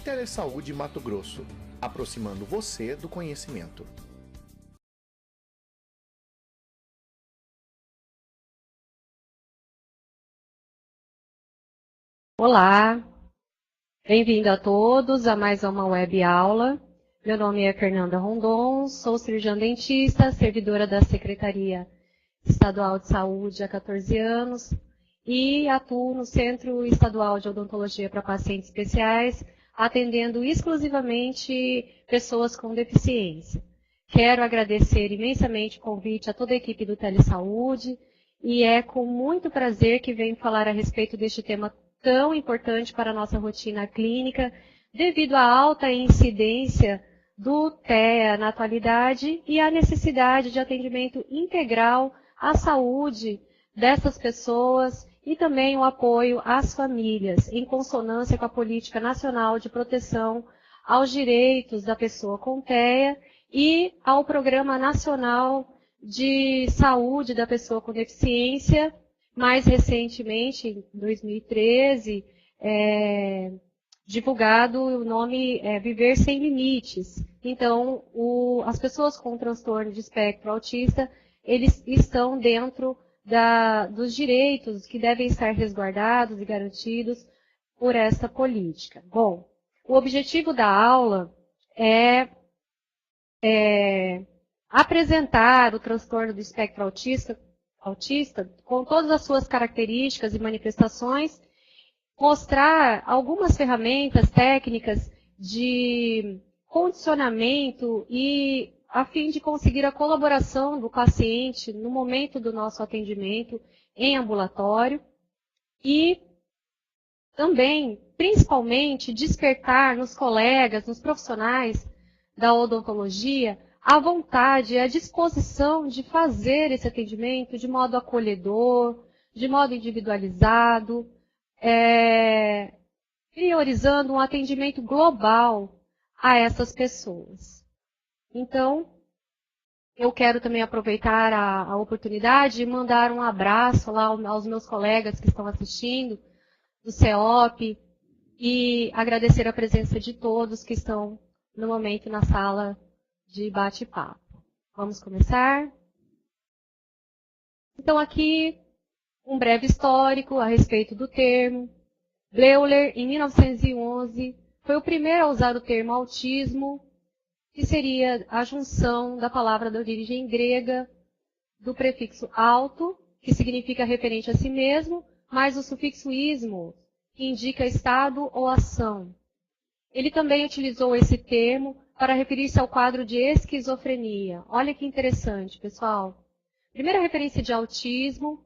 Telesaúde Mato Grosso, aproximando você do conhecimento. Olá, bem-vindo a todos a mais uma web aula. Meu nome é Fernanda Rondon, sou cirurgiã dentista, servidora da Secretaria Estadual de Saúde há 14 anos e atuo no Centro Estadual de Odontologia para Pacientes Especiais, atendendo exclusivamente pessoas com deficiência. Quero agradecer imensamente o convite a toda a equipe do Telesaúde e é com muito prazer que venho falar a respeito deste tema tão importante para a nossa rotina clínica, devido à alta incidência do TEA na atualidade e à necessidade de atendimento integral à saúde dessas pessoas e também o apoio às famílias, em consonância com a Política Nacional de Proteção aos Direitos da Pessoa com TEA e ao Programa Nacional de Saúde da Pessoa com Deficiência. Mais recentemente, em 2013, divulgado o nome Viver Sem Limites. Então, as pessoas com transtorno de espectro autista, eles estão dentro dos direitos que devem estar resguardados e garantidos por essa política. Bom, o objetivo da aula é apresentar o transtorno do espectro autista com todas as suas características e manifestações, mostrar algumas ferramentas técnicas de condicionamento e a fim de conseguir a colaboração do paciente no momento do nosso atendimento em ambulatório e também, principalmente, despertar nos colegas, nos profissionais da odontologia, a vontade e a disposição de fazer esse atendimento de modo acolhedor, de modo individualizado, priorizando um atendimento global a essas pessoas. Então, eu quero também aproveitar a oportunidade de mandar um abraço lá aos meus colegas que estão assistindo, do CEOP, e agradecer a presença de todos que estão no momento na sala de bate-papo. Vamos começar? Então, aqui, um breve histórico a respeito do termo. Bleuler, em 1911, foi o primeiro a usar o termo autismo, que seria a junção da palavra de origem grega do prefixo auto, que significa referente a si mesmo, mais o sufixo ismo, que indica estado ou ação. Ele também utilizou esse termo para referir-se ao quadro de esquizofrenia. Olha que interessante, pessoal. Primeira referência de autismo,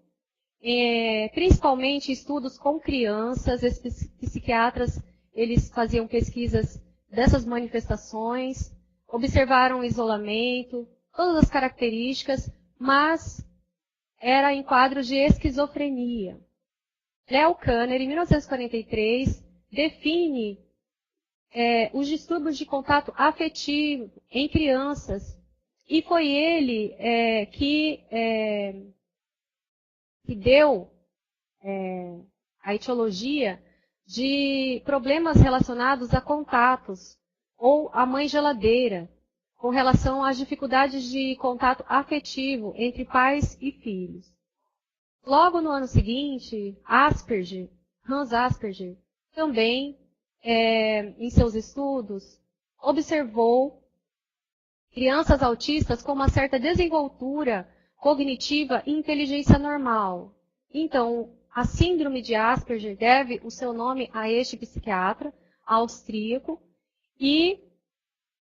principalmente estudos com crianças, esses psiquiatras, eles faziam pesquisas dessas manifestações, observaram o isolamento, todas as características, mas era em quadros de esquizofrenia. Leo Kanner, em 1943, define os distúrbios de contato afetivo em crianças. E foi ele que deu a etiologia de problemas relacionados a contatos, ou a mãe geladeira, com relação às dificuldades de contato afetivo entre pais e filhos. Logo no ano seguinte, Hans Asperger, também em seus estudos, observou crianças autistas com uma certa desenvoltura cognitiva e inteligência normal. Então, a síndrome de Asperger deve o seu nome a este psiquiatra austríaco e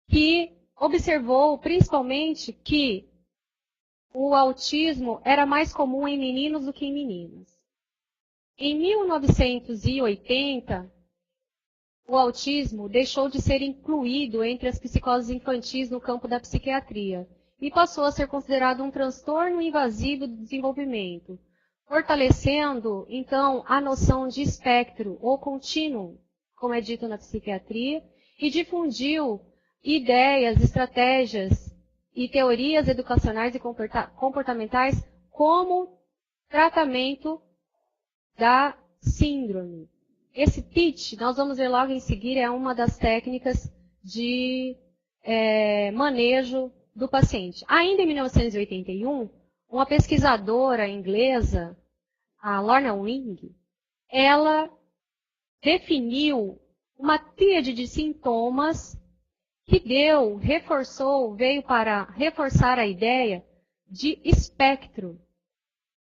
que observou principalmente que o autismo era mais comum em meninos do que em meninas. Em 1980, o autismo deixou de ser incluído entre as psicoses infantis no campo da psiquiatria e passou a ser considerado um transtorno invasivo do desenvolvimento, fortalecendo, então, a noção de espectro ou contínuo, como é dito na psiquiatria, e difundiu ideias, estratégias e teorias educacionais e comportamentais como tratamento da síndrome. esse pitch, nós vamos ver logo em seguida, é uma das técnicas de manejo do paciente. Ainda em 1981, uma pesquisadora inglesa, a Lorna Wing, ela definiu uma tríade de sintomas que veio para reforçar a ideia de espectro,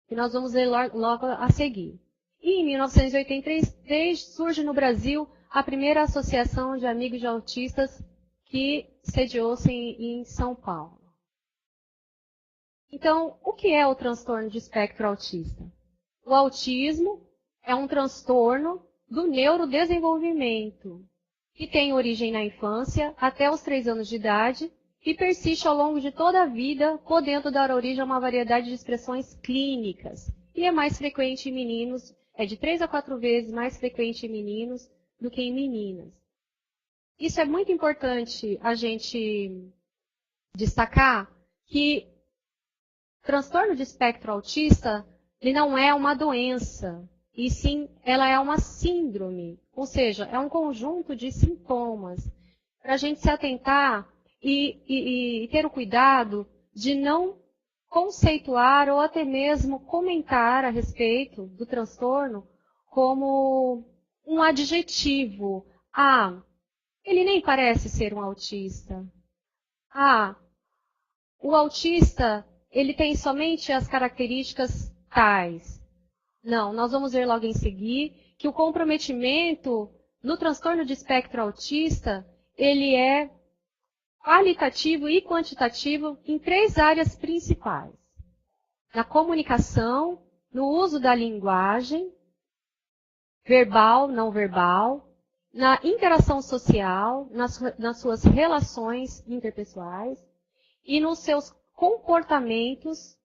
que nós vamos ver logo a seguir. E em 1983 surge no Brasil a primeira associação de amigos de autistas que sediou-se em São Paulo. Então, o que é o transtorno de espectro autista? O autismo é um transtorno do neurodesenvolvimento, que tem origem na infância até os 3 anos de idade e persiste ao longo de toda a vida, podendo dar origem a uma variedade de expressões clínicas. E é mais frequente em meninos, é de 3 a 4 vezes mais frequente em meninos do que em meninas. Isso é muito importante a gente destacar que o transtorno de espectro autista ele não é uma doença, e sim ela é uma síndrome, ou seja, é um conjunto de sintomas. Para a gente se atentar e ter o cuidado de não conceituar ou até mesmo comentar a respeito do transtorno como um adjetivo. Ah, ele nem parece ser um autista. Ah, o autista, ele tem somente as características tais. Não, nós vamos ver logo em seguir que o comprometimento no transtorno de espectro autista, ele é qualitativo e quantitativo em 3 áreas principais. Na comunicação, no uso da linguagem, verbal, não verbal, na interação social, nas suas relações interpessoais e nos seus comportamentos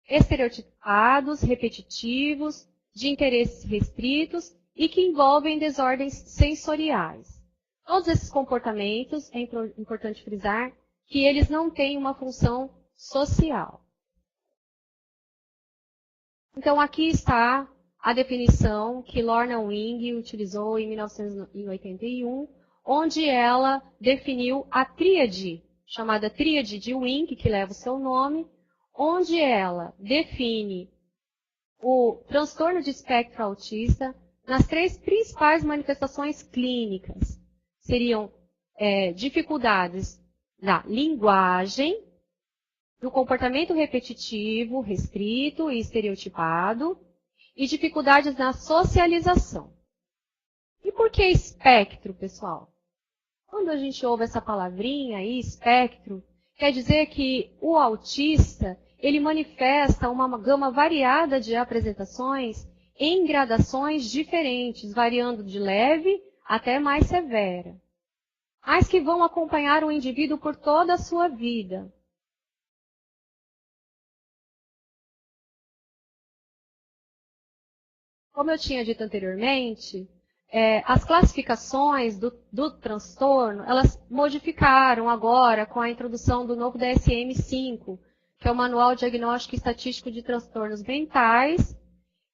estereotipados, repetitivos, de interesses restritos e que envolvem desordens sensoriais. Todos esses comportamentos, é importante frisar, que eles não têm uma função social. Então, aqui está a definição que Lorna Wing utilizou em 1981, onde ela definiu a tríade, chamada tríade de Wing, que leva o seu nome, onde ela define o transtorno de espectro autista nas 3 principais manifestações clínicas. Seriam dificuldades na linguagem, no comportamento repetitivo, restrito e estereotipado, e dificuldades na socialização. E por que espectro, pessoal? Quando a gente ouve essa palavrinha aí, espectro, quer dizer que o autista, ele manifesta uma gama variada de apresentações em gradações diferentes, variando de leve até mais severa, mas que vão acompanhar o indivíduo por toda a sua vida. Como eu tinha dito anteriormente, as classificações do transtorno, elas modificaram agora com a introdução do novo DSM-5, que é o Manual Diagnóstico e Estatístico de Transtornos Mentais,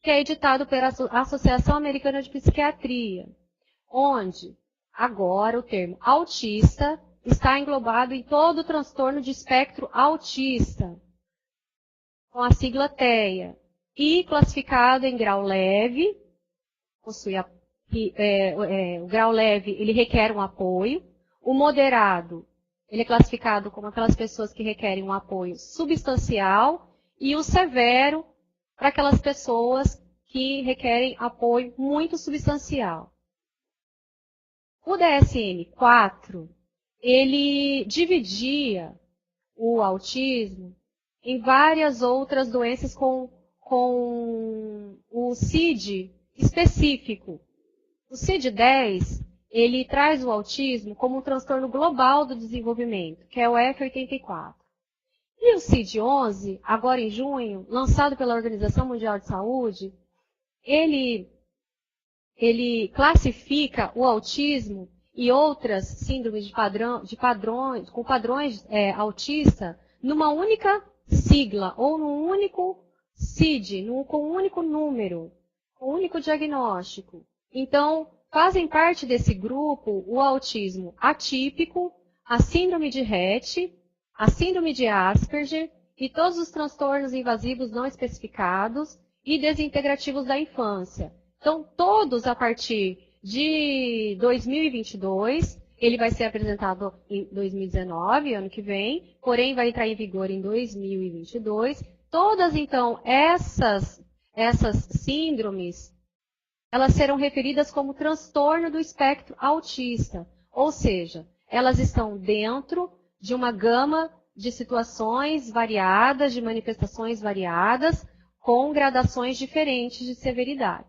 que é editado pela Associação Americana de Psiquiatria, onde agora o termo autista está englobado em todo o transtorno de espectro autista, com a sigla TEA, e classificado em grau leve, o grau leve ele requer um apoio, o moderado ele é classificado como aquelas pessoas que requerem um apoio substancial, e o severo para aquelas pessoas que requerem apoio muito substancial. O DSM-4, ele dividia o autismo em várias outras doenças com o CID específico. O CID-10, ele traz o autismo como um transtorno global do desenvolvimento, que é o F84. E o CID-11, agora em junho, lançado pela Organização Mundial de Saúde, ele classifica o autismo e outras síndromes com padrões autista numa única sigla ou num único CID, com um único número, um único diagnóstico, Então, fazem parte desse grupo o autismo atípico, a síndrome de Rett, a síndrome de Asperger e todos os transtornos invasivos não especificados e desintegrativos da infância. Então, todos a partir de 2022, ele vai ser apresentado em 2019, ano que vem, porém vai entrar em vigor em 2022. Todas, então, essas síndromes, elas serão referidas como transtorno do espectro autista, ou seja, elas estão dentro de uma gama de situações variadas, de manifestações variadas, com gradações diferentes de severidade.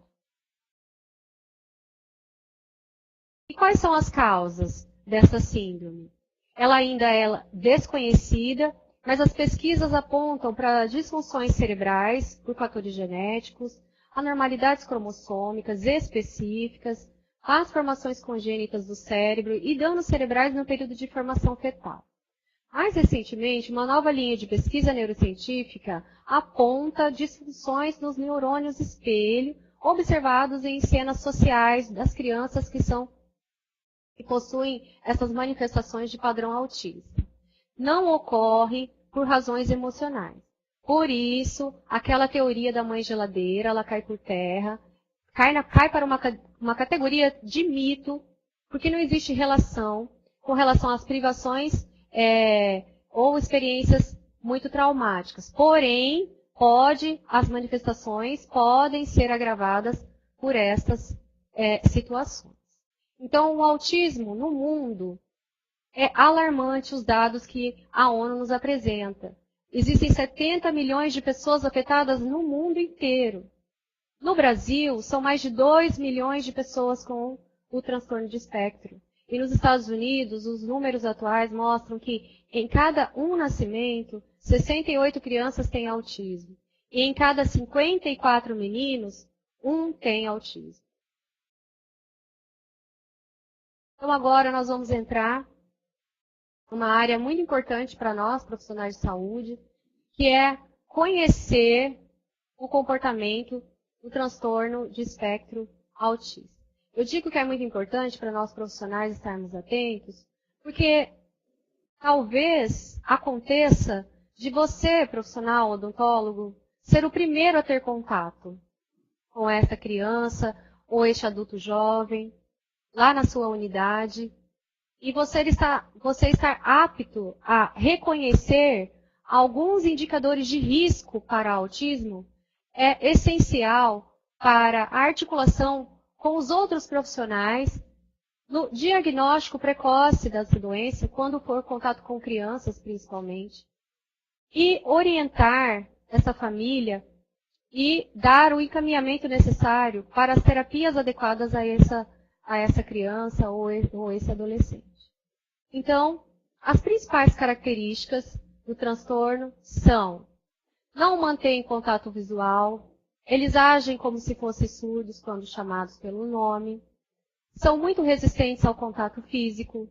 E quais são as causas dessa síndrome? Ela ainda é desconhecida, mas as pesquisas apontam para disfunções cerebrais por fatores genéticos, anormalidades cromossômicas específicas, transformações congênitas do cérebro e danos cerebrais no período de formação fetal. Mais recentemente, uma nova linha de pesquisa neurocientífica aponta disfunções nos neurônios espelho observados em cenas sociais das crianças que possuem essas manifestações de padrão autista. Não ocorre por razões emocionais. Por isso, aquela teoria da mãe geladeira, ela cai por terra, cai para uma categoria de mito, porque não existe relação com relação às privações ou experiências muito traumáticas. Porém, as manifestações podem ser agravadas por essas situações. Então, o autismo no mundo é alarmante os dados que a ONU nos apresenta. Existem 70 milhões de pessoas afetadas no mundo inteiro. No Brasil, são mais de 2 milhões de pessoas com o transtorno de espectro. E nos Estados Unidos, os números atuais mostram que em cada um nascimento, 68 crianças têm autismo. E em cada 54 meninos, um tem autismo. Então agora nós vamos entrar numa área muito importante para nós, profissionais de saúde, que é conhecer o comportamento do transtorno de espectro autista. Eu digo que é muito importante para nós profissionais estarmos atentos, porque talvez aconteça de você, profissional odontólogo, ser o primeiro a ter contato com essa criança ou este adulto jovem, lá na sua unidade, e você estar apto a reconhecer alguns indicadores de risco para autismo é essencial para a articulação com os outros profissionais no diagnóstico precoce dessa doença, quando for contato com crianças, principalmente, e orientar essa família e dar o encaminhamento necessário para as terapias adequadas a essa criança ou esse adolescente. Então, as principais características do transtorno são: não mantêm contato visual, eles agem como se fossem surdos quando chamados pelo nome, são muito resistentes ao contato físico,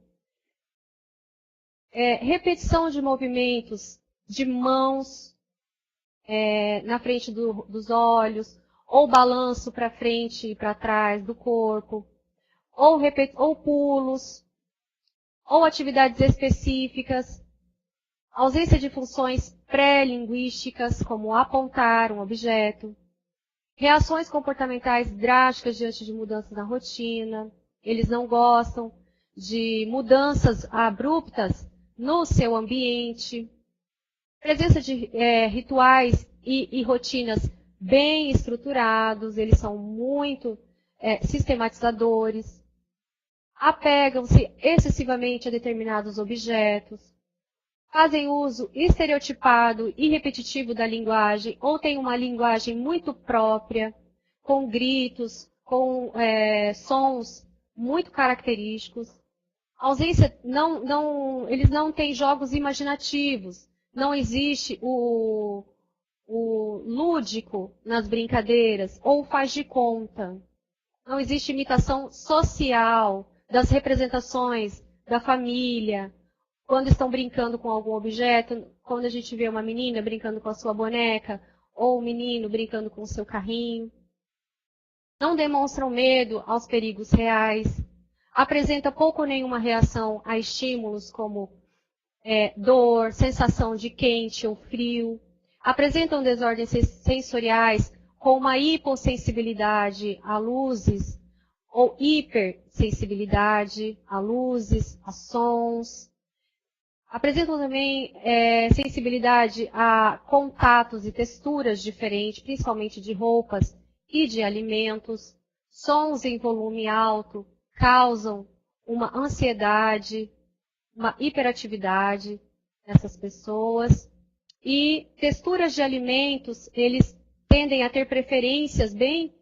repetição de movimentos de mãos na frente dos olhos, ou balanço para frente e para trás do corpo, ou pulos, ou atividades específicas, ausência de funções pré-linguísticas, como apontar um objeto, reações comportamentais drásticas diante de mudanças na rotina, eles não gostam de mudanças abruptas no seu ambiente, presença de rituais e rotinas bem estruturados, eles são muito sistematizadores, apegam-se excessivamente a determinados objetos, fazem uso estereotipado e repetitivo da linguagem, ou têm uma linguagem muito própria, com gritos, com sons muito característicos. Eles não têm jogos imaginativos, não existe o lúdico nas brincadeiras, ou faz de conta. Não existe imitação social das representações da família, quando estão brincando com algum objeto, quando a gente vê uma menina brincando com a sua boneca, ou um menino brincando com o seu carrinho. não demonstram medo aos perigos reais, apresenta pouco ou nenhuma reação a estímulos como dor, sensação de quente ou frio, apresentam desordens sensoriais com uma hipossensibilidade a luzes ou hipersensibilidade a luzes, a sons. Apresentam também sensibilidade a contatos e texturas diferentes, principalmente de roupas e de alimentos. Sons em volume alto causam uma ansiedade, uma hiperatividade nessas pessoas. E texturas de alimentos, eles tendem a ter preferências bem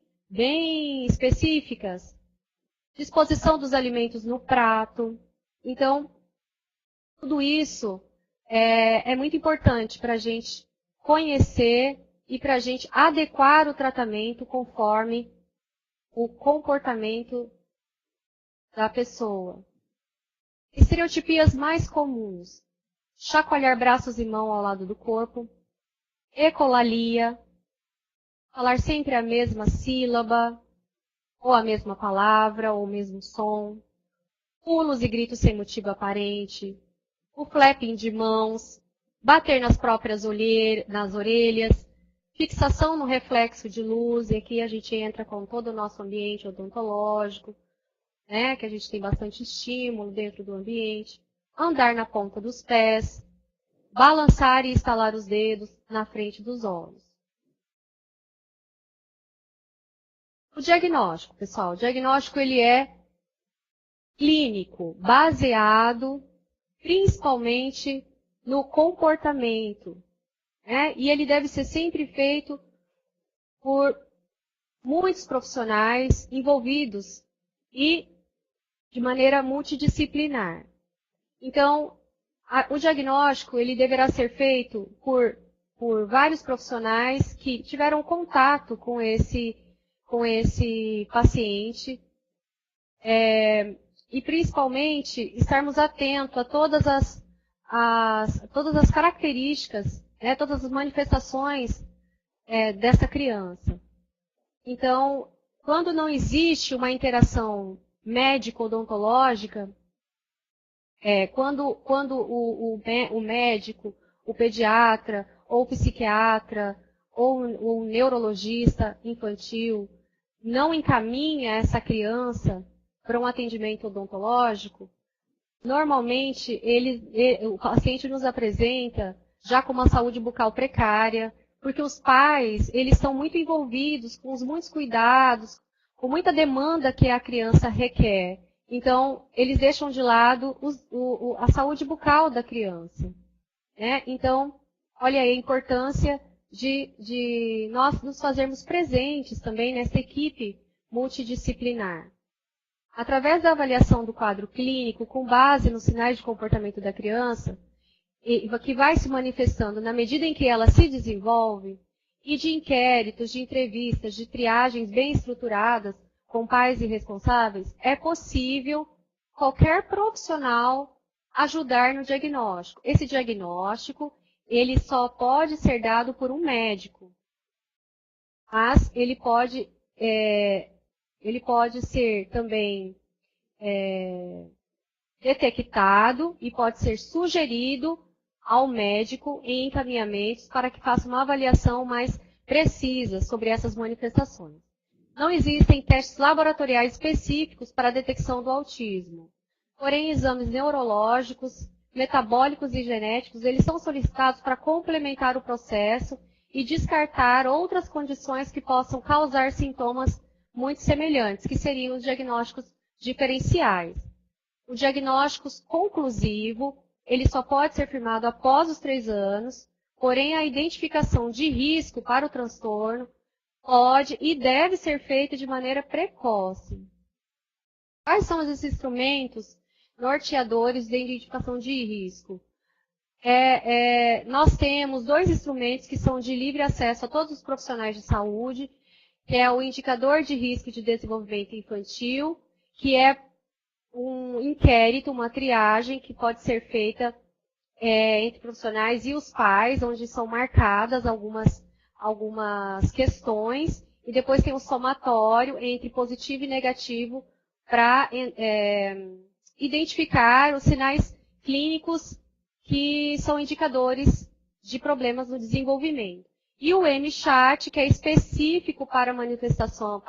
específicas. Disposição dos alimentos no prato. Então, tudo isso é muito importante para a gente conhecer e para a gente adequar o tratamento conforme o comportamento da pessoa. Estereotipias mais comuns: chacoalhar braços e mãos ao lado do corpo, ecolalia, falar sempre a mesma sílaba, ou a mesma palavra, ou o mesmo som, pulos e gritos sem motivo aparente, o flapping de mãos, bater nas próprias orelhas, fixação no reflexo de luz, e aqui a gente entra com todo o nosso ambiente odontológico, né, que a gente tem bastante estímulo dentro do ambiente, andar na ponta dos pés, balançar e estalar os dedos na frente dos olhos. O diagnóstico, pessoal, o diagnóstico ele é clínico, baseado principalmente no comportamento, né? E ele deve ser sempre feito por muitos profissionais envolvidos e de maneira multidisciplinar. Então, o diagnóstico ele deverá ser feito por vários profissionais que tiveram contato com esse paciente, e principalmente estarmos atentos a todas as características, né, todas as manifestações dessa criança. Então, quando não existe uma interação médico-odontológica, quando o médico, o pediatra, ou o psiquiatra, ou o neurologista infantil não encaminha essa criança para um atendimento odontológico, normalmente o paciente nos apresenta já com uma saúde bucal precária, porque os pais eles são muito envolvidos com muitos cuidados, com muita demanda que a criança requer. Então, eles deixam de lado a saúde bucal da criança, né? Então, olha aí a importância de nós nos fazermos presentes também nessa equipe multidisciplinar. Através da avaliação do quadro clínico, com base nos sinais de comportamento da criança, que vai se manifestando na medida em que ela se desenvolve, e de inquéritos, de entrevistas, de triagens bem estruturadas com pais e responsáveis, é possível qualquer profissional ajudar no diagnóstico. Esse diagnóstico, ele só pode ser dado por um médico, mas ele pode ser também detectado e pode ser sugerido ao médico em encaminhamentos para que faça uma avaliação mais precisa sobre essas manifestações. Não existem testes laboratoriais específicos para a detecção do autismo. Porém, exames neurológicos, metabólicos e genéticos, eles são solicitados para complementar o processo e descartar outras condições que possam causar sintomas muito semelhantes, que seriam os diagnósticos diferenciais. O diagnóstico conclusivo, ele só pode ser firmado após os 3 anos, porém a identificação de risco para o transtorno pode e deve ser feita de maneira precoce. Quais são esses instrumentos norteadores de identificação de risco? Nós temos 2 instrumentos que são de livre acesso a todos os profissionais de saúde, que é o indicador de risco de desenvolvimento infantil, que é um inquérito, uma triagem que pode ser feita entre profissionais e os pais, onde são marcadas algumas questões, e depois tem um somatório entre positivo e negativo para identificar os sinais clínicos que são indicadores de problemas no desenvolvimento. E o M-Chat, que é específico para manifestação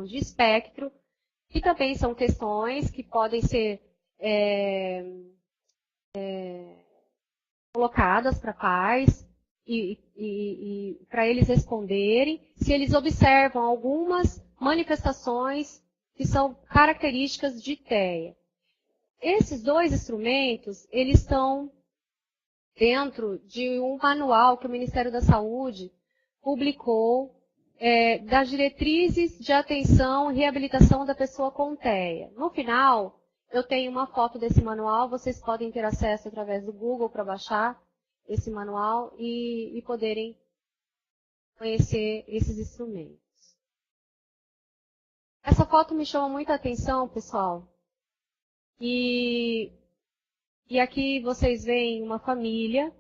de espectro, que também são questões que podem ser colocadas para pais e para eles responderem se eles observam algumas manifestações que são características de TEA. Esses dois instrumentos, eles estão dentro de um manual que o Ministério da Saúde publicou das diretrizes de atenção e reabilitação da pessoa com TEA. No final, eu tenho uma foto desse manual, vocês podem ter acesso através do Google para baixar esse manual e poderem conhecer esses instrumentos. Essa foto me chama muita atenção, pessoal. E aqui vocês veem uma família,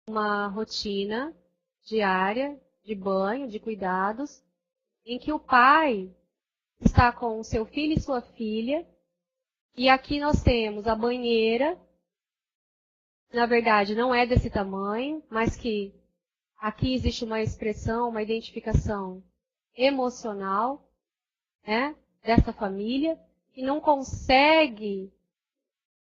uma rotina diária de banho, de cuidados, em que o pai está com o seu filho e sua filha, e aqui nós temos a banheira, na verdade não é desse tamanho, mas que aqui existe uma expressão, uma identificação emocional, né, dessa família, que não consegue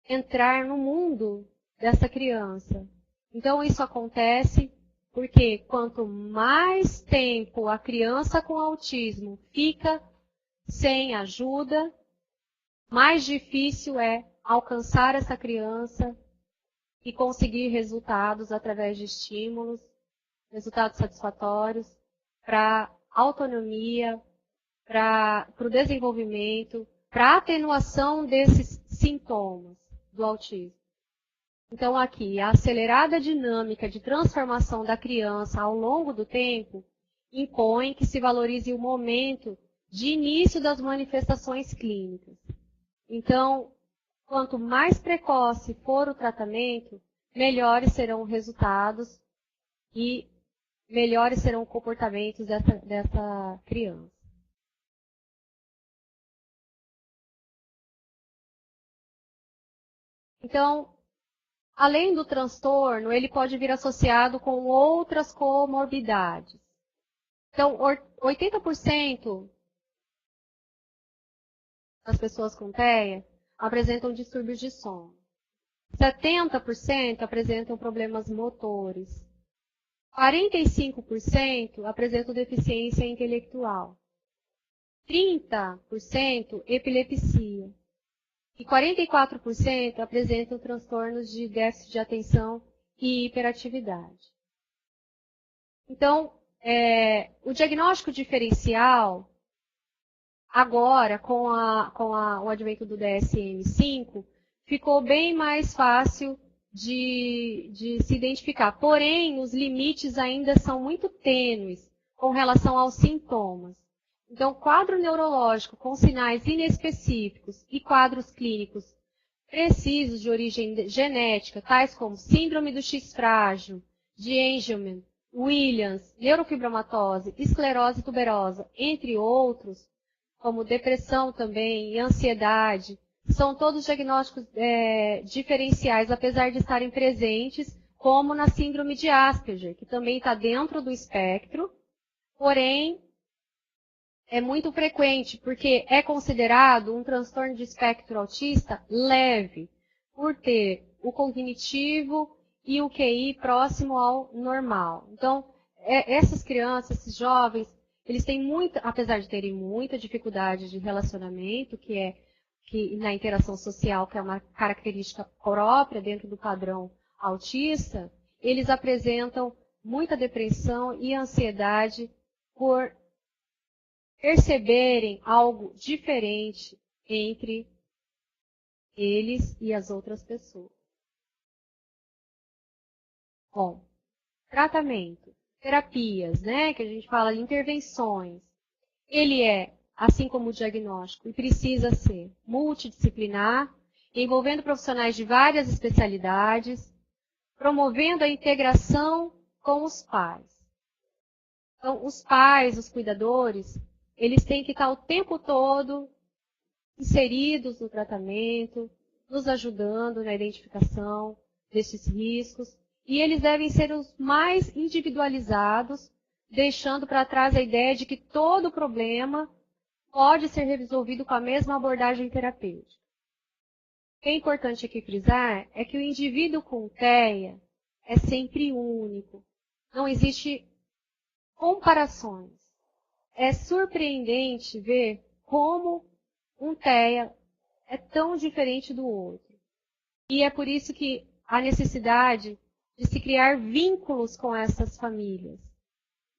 entrar no mundo dessa criança. Então isso acontece porque quanto mais tempo a criança com autismo fica sem ajuda, mais difícil é alcançar essa criança e conseguir resultados através de estímulos, resultados satisfatórios para autonomia, para o desenvolvimento, para a atenuação desses sintomas do autismo. Então, aqui, a acelerada dinâmica de transformação da criança ao longo do tempo impõe que se valorize o momento de início das manifestações clínicas. Então, quanto mais precoce for o tratamento, melhores serão os resultados e melhores serão os comportamentos dessa criança. Então, além do transtorno, ele pode vir associado com outras comorbidades. Então, 80% das pessoas com TEA apresentam distúrbios de sono. 70% apresentam problemas motores. 45% apresentam deficiência intelectual. 30% epilepsia. E 44% apresentam transtornos de déficit de atenção e hiperatividade. Então, o diagnóstico diferencial, agora, com o advento do DSM-5, ficou bem mais fácil de se identificar. Porém, os limites ainda são muito tênues com relação aos sintomas. Então, quadro neurológico com sinais inespecíficos e quadros clínicos precisos de origem genética, tais como síndrome do X frágil, de Angelman, Williams, neurofibromatose, esclerose tuberosa, entre outros, como depressão também e ansiedade, são todos diagnósticos diferenciais, apesar de estarem presentes, como na síndrome de Asperger, que também está dentro do espectro, porém, é muito frequente, porque é considerado um transtorno de espectro autista leve, por ter o cognitivo e o QI próximo ao normal. Então, essas crianças, esses jovens, eles têm apesar de terem muita dificuldade de relacionamento, que na interação social, que é uma característica própria dentro do padrão autista, eles apresentam muita depressão e ansiedade por perceberem algo diferente entre eles e as outras pessoas. Bom, tratamento, terapias, né, que a gente fala de intervenções. Ele assim como o diagnóstico, e precisa ser multidisciplinar, envolvendo profissionais de várias especialidades, promovendo a integração com os pais. Então, os pais, os cuidadores, eles têm que estar o tempo todo inseridos no tratamento, nos ajudando na identificação desses riscos, e eles devem ser os mais individualizados, deixando para trás a ideia de que todo problema pode ser resolvido com a mesma abordagem terapêutica. O que é importante aqui frisar é que o indivíduo com TEA é sempre único. Não existe comparações. É surpreendente ver como um TEA é tão diferente do outro. E é por isso que há necessidade de se criar vínculos com essas famílias.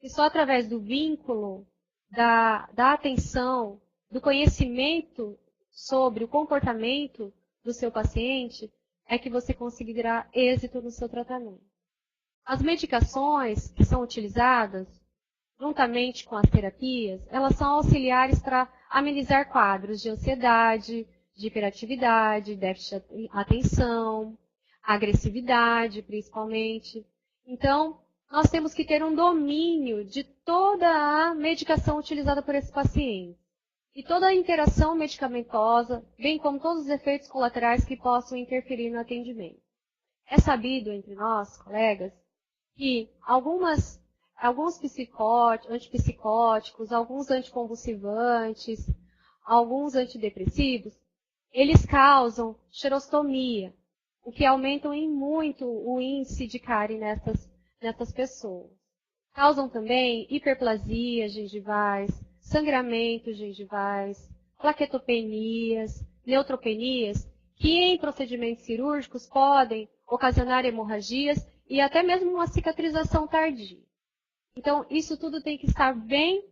E só através do vínculo, da atenção, do conhecimento sobre o comportamento do seu paciente, é que você conseguirá êxito no seu tratamento. As medicações que são utilizadas, juntamente com as terapias, elas são auxiliares para amenizar quadros de ansiedade, de hiperatividade, déficit de atenção, agressividade, principalmente. Então, nós temos que ter um domínio de toda a medicação utilizada por esse paciente. E toda a interação medicamentosa, bem como todos os efeitos colaterais que possam interferir no atendimento. É sabido entre nós, colegas, que alguns antipsicóticos, alguns anticonvulsivantes, alguns antidepressivos, eles causam xerostomia, o que aumenta em muito o índice de cárie nessas pessoas. Causam também hiperplasias gengivais, sangramentos gengivais, plaquetopenias, neutropenias, que em procedimentos cirúrgicos podem ocasionar hemorragias e até mesmo uma cicatrização tardia. Então, isso tudo tem que estar bem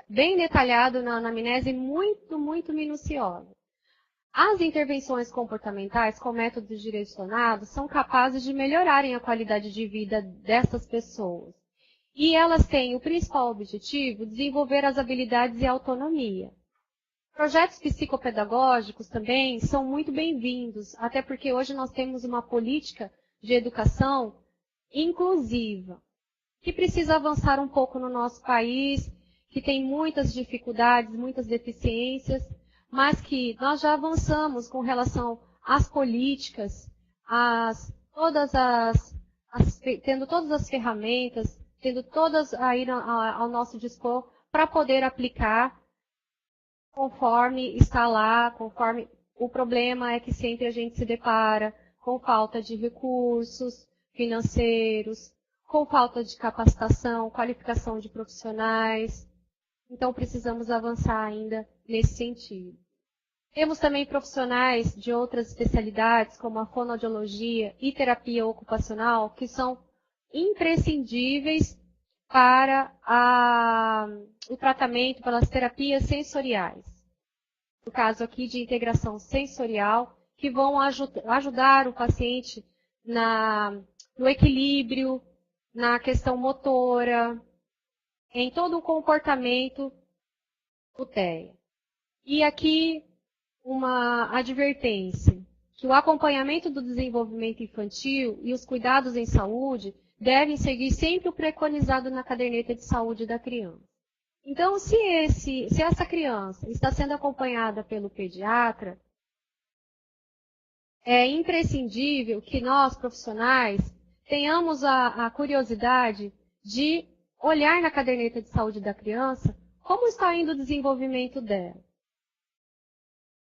detalhado na anamnese, muito, muito minuciosa. As intervenções comportamentais com métodos direcionados são capazes de melhorarem a qualidade de vida dessas pessoas. E elas têm o principal objetivo de desenvolver as habilidades e a autonomia. Projetos psicopedagógicos também são muito bem-vindos, até porque hoje nós temos uma política de educação inclusiva, que precisa avançar um pouco no nosso país, que tem muitas dificuldades, muitas deficiências, mas que nós já avançamos com relação às políticas, tendo todas as ferramentas, tendo todas aí ao nosso dispor para poder aplicar conforme está lá, conforme o problema é que sempre a gente se depara com falta de recursos financeiros, com falta de capacitação, qualificação de profissionais. Então, precisamos avançar ainda nesse sentido. Temos também profissionais de outras especialidades, como a fonoaudiologia e terapia ocupacional, que são imprescindíveis para o tratamento pelas terapias sensoriais. No caso aqui de integração sensorial, que vão ajudar o paciente no equilíbrio, na questão motora, em todo o comportamento do TEA. E aqui uma advertência, que o acompanhamento do desenvolvimento infantil e os cuidados em saúde devem seguir sempre o preconizado na caderneta de saúde da criança. Então, se essa criança está sendo acompanhada pelo pediatra, é imprescindível que nós, profissionais, tenhamos a curiosidade de olhar na caderneta de saúde da criança como está indo o desenvolvimento dela.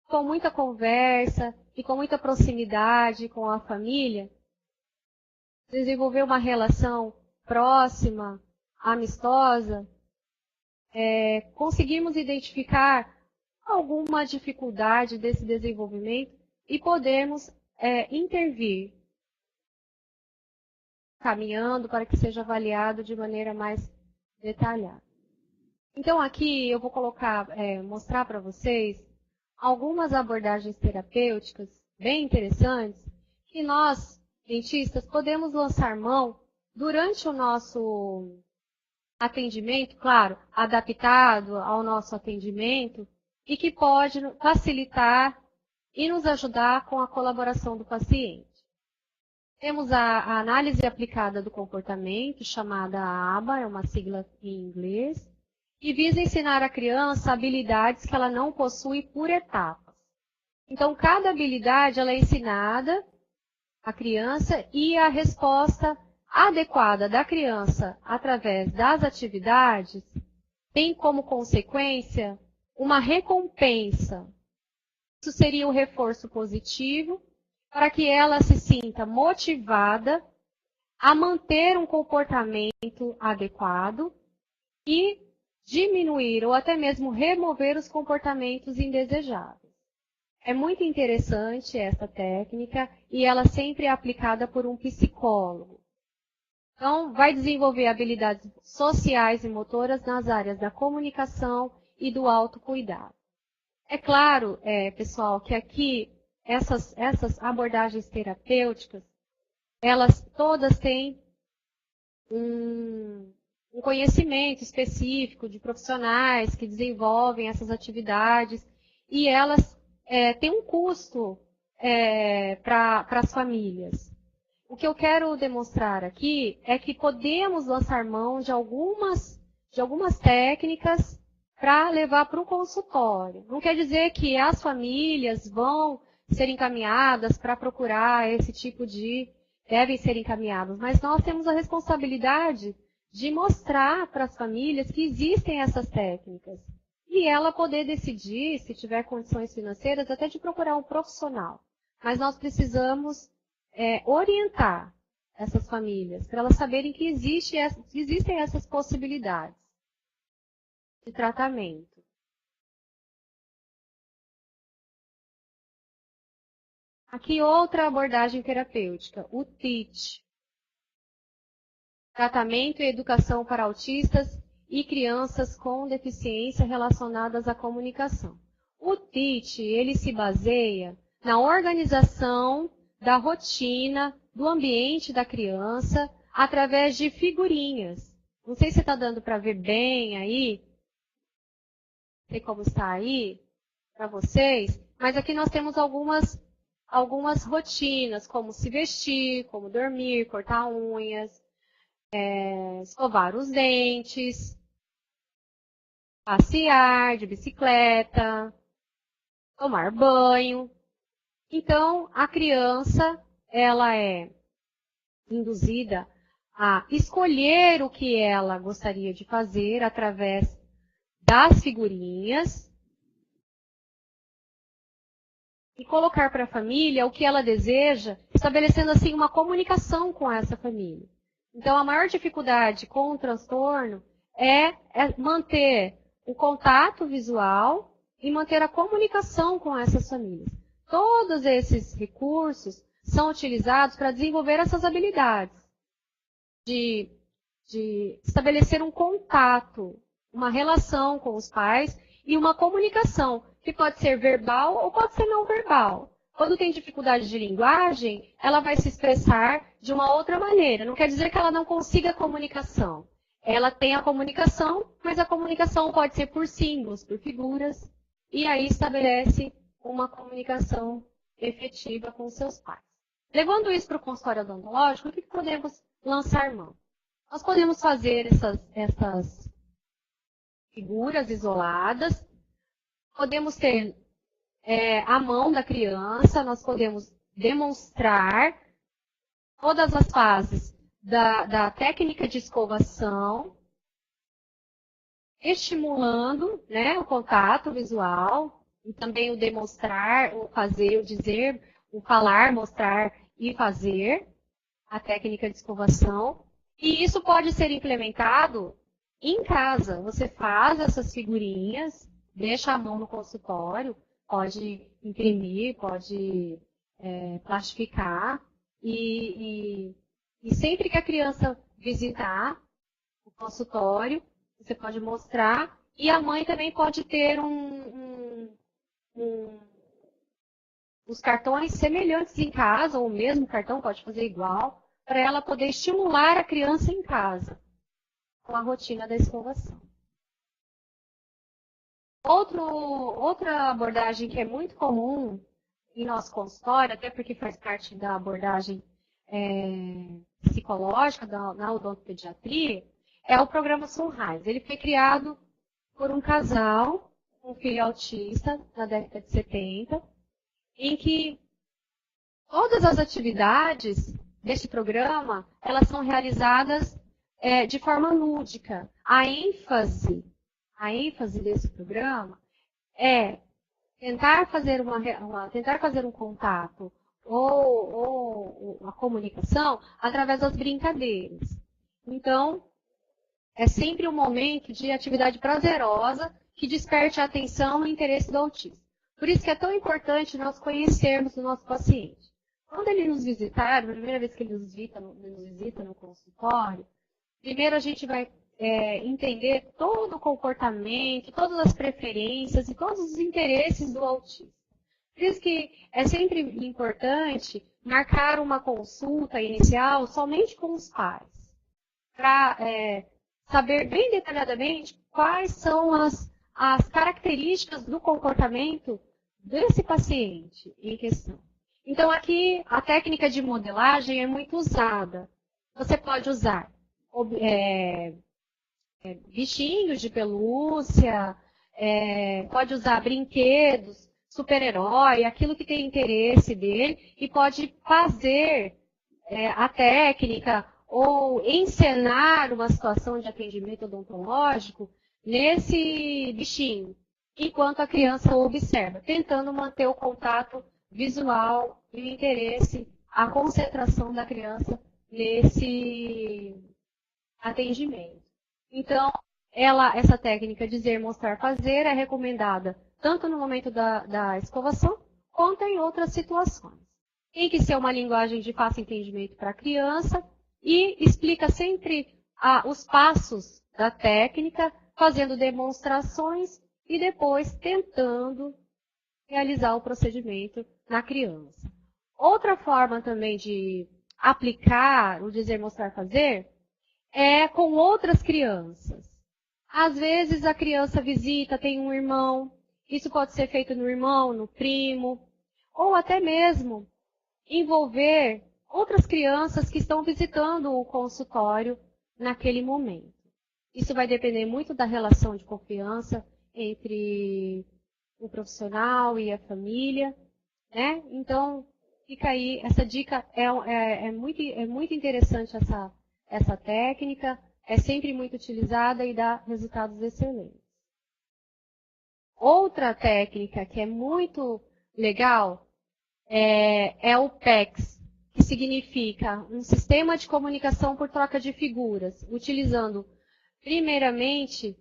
Com muita conversa e com muita proximidade com a família, desenvolver uma relação próxima, amistosa, conseguimos identificar alguma dificuldade desse desenvolvimento e podemos intervir, caminhando para que seja avaliado de maneira mais detalhada. Então aqui eu vou mostrar para vocês algumas abordagens terapêuticas bem interessantes que nós, dentistas, podemos lançar mão durante o nosso atendimento, claro, adaptado ao nosso atendimento, e que pode facilitar e nos ajudar com a colaboração do paciente. Temos a análise aplicada do comportamento, chamada ABA, é uma sigla em inglês, e visa ensinar a criança habilidades que ela não possui por etapas. Então, cada habilidade ela é ensinada à criança e a resposta adequada da criança através das atividades tem como consequência uma recompensa. Isso seria o reforço positivo para que ela se sinta motivada a manter um comportamento adequado e diminuir ou até mesmo remover os comportamentos indesejáveis. É muito interessante essa técnica e ela sempre é aplicada por um psicólogo. Então, vai desenvolver habilidades sociais e motoras nas áreas da comunicação e do autocuidado. É claro, pessoal, que aqui essas abordagens terapêuticas, elas todas têm um conhecimento específico de profissionais que desenvolvem essas atividades e elas têm um custo para as famílias. O que eu quero demonstrar aqui é que podemos lançar mão de algumas técnicas para levar para o consultório. Não quer dizer que as famílias vão ser encaminhadas para procurar esse tipo devem ser encaminhadas, mas nós temos a responsabilidade de mostrar para as famílias que existem essas técnicas. E ela poder decidir, se tiver condições financeiras, até de procurar um profissional. Mas nós precisamos orientar essas famílias, para elas saberem que existem essas possibilidades de tratamento. Aqui outra abordagem terapêutica, o TEACH. Tratamento e educação para autistas e crianças com deficiência relacionadas à comunicação. O TEACH, ele se baseia na organização da rotina, do ambiente da criança, através de figurinhas. Não sei se está dando para ver bem aí, não sei como está aí para vocês, mas aqui nós temos algumas rotinas, como se vestir, como dormir, cortar unhas, escovar os dentes, passear de bicicleta, tomar banho. Então, a criança, ela é induzida a escolher o que ela gostaria de fazer através das figurinhas e colocar para a família o que ela deseja, estabelecendo assim uma comunicação com essa família. Então, a maior dificuldade com o transtorno é manter o contato visual e manter a comunicação com essas famílias. Todos esses recursos são utilizados para desenvolver essas habilidades de estabelecer um contato, uma relação com os pais e uma comunicação, que pode ser verbal ou pode ser não verbal. Quando tem dificuldade de linguagem, ela vai se expressar de uma outra maneira. Não quer dizer que ela não consiga comunicação. Ela tem a comunicação, mas a comunicação pode ser por símbolos, por figuras, e aí estabelece uma comunicação efetiva com seus pais. Levando isso para o consultório odontológico, o que podemos lançar mão? Nós podemos fazer essas figuras isoladas, podemos ter a mão da criança, nós podemos demonstrar todas as fases da técnica de escovação, estimulando, né, o contato visual, e também o demonstrar, o fazer, o dizer, o falar, mostrar e fazer a técnica de escovação. E isso pode ser implementado em casa. Você faz essas figurinhas, deixa a mão no consultório, pode imprimir, pode plastificar. E sempre que a criança visitar o consultório, você pode mostrar. E a mãe também pode ter os cartões semelhantes em casa, ou o mesmo cartão, pode fazer igual, para ela poder estimular a criança em casa com a rotina da escovação. Outra abordagem que é muito comum em nosso consultório, até porque faz parte da abordagem psicológica na odontopediatria é o programa Sunrise. Ele foi criado por um casal, um filho autista, na década de 70, em que todas as atividades deste programa, elas são realizadas de forma lúdica. A ênfase desse programa é tentar fazer um contato ou uma comunicação através das brincadeiras. Então, é sempre um momento de atividade prazerosa que desperte a atenção e o interesse do autista. Por isso que é tão importante nós conhecermos o nosso paciente. Quando ele nos visitar, a primeira vez que ele nos visita no consultório, primeiro a gente vai entender todo o comportamento, todas as preferências e todos os interesses do autista. Por isso que é sempre importante marcar uma consulta inicial somente com os pais, para saber bem detalhadamente quais são as características do comportamento desse paciente em questão. Então, aqui, a técnica de modelagem é muito usada. Você pode usar bichinhos de pelúcia, pode usar brinquedos, super-herói, aquilo que tem interesse dele, e pode fazer a técnica ou encenar uma situação de atendimento odontológico nesse bichinho, enquanto a criança o observa, tentando manter o contato visual e o interesse, a concentração da criança nesse atendimento. Então, essa técnica dizer, mostrar, fazer é recomendada tanto no momento da escovação, quanto em outras situações. Tem que ser uma linguagem de fácil entendimento para a criança e explica sempre os passos da técnica, fazendo demonstrações e depois tentando realizar o procedimento na criança. Outra forma também de aplicar o dizer, mostrar, fazer é com outras crianças. Às vezes a criança visita, tem um irmão, isso pode ser feito no irmão, no primo, ou até mesmo envolver outras crianças que estão visitando o consultório naquele momento. Isso vai depender muito da relação de confiança entre o profissional e a família, né? Então, fica aí, essa dica é muito interessante essa técnica, é sempre muito utilizada e dá resultados excelentes. Outra técnica que é muito legal é o PECS, que significa um sistema de comunicação por troca de figuras, utilizando, primeiramente,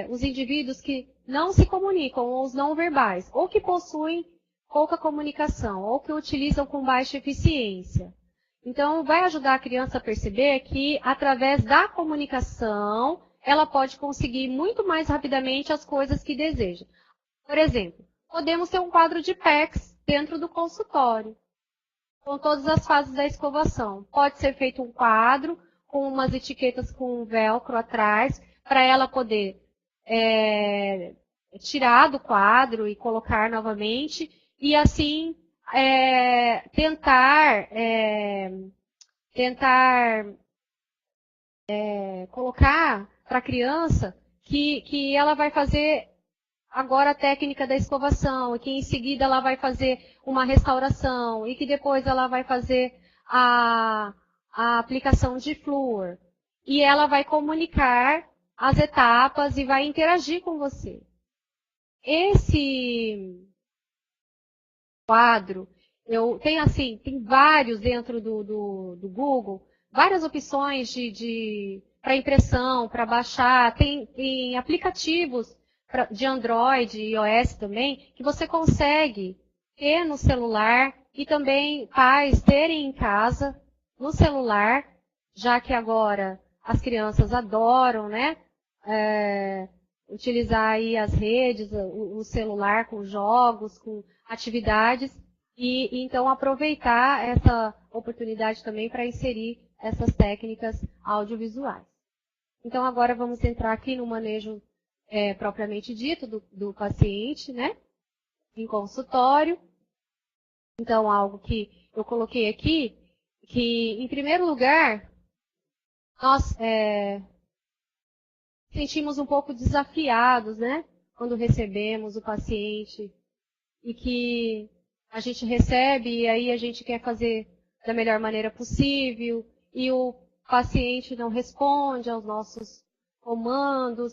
os indivíduos que não se comunicam, ou os não verbais, ou que possuem pouca comunicação, ou que utilizam com baixa eficiência. Então, vai ajudar a criança a perceber que, através da comunicação, ela pode conseguir muito mais rapidamente as coisas que deseja. Por exemplo, podemos ter um quadro de PECS dentro do consultório, com todas as fases da escovação. Pode ser feito um quadro com umas etiquetas com velcro atrás, para ela poder tirar do quadro e colocar novamente, e assim tentar colocar para a criança que ela vai fazer agora a técnica da escovação, e que em seguida ela vai fazer uma restauração, e que depois ela vai fazer a aplicação de flúor. E ela vai comunicar as etapas e vai interagir com você. Esse quadro, tem vários dentro do Google, várias opções para impressão, para baixar, tem aplicativos de Android e iOS também, que você consegue ter no celular e também pais terem em casa no celular, já que agora as crianças adoram, né, utilizar aí as redes, o celular com jogos, com atividades, e então aproveitar essa oportunidade também para inserir essas técnicas audiovisuais. Então agora vamos entrar aqui no manejo propriamente dito do paciente, né, em consultório. Então algo que eu coloquei aqui que, em primeiro lugar, nós sentimos um pouco desafiados, né? Quando recebemos o paciente e que a gente recebe e aí a gente quer fazer da melhor maneira possível e o paciente não responde aos nossos comandos.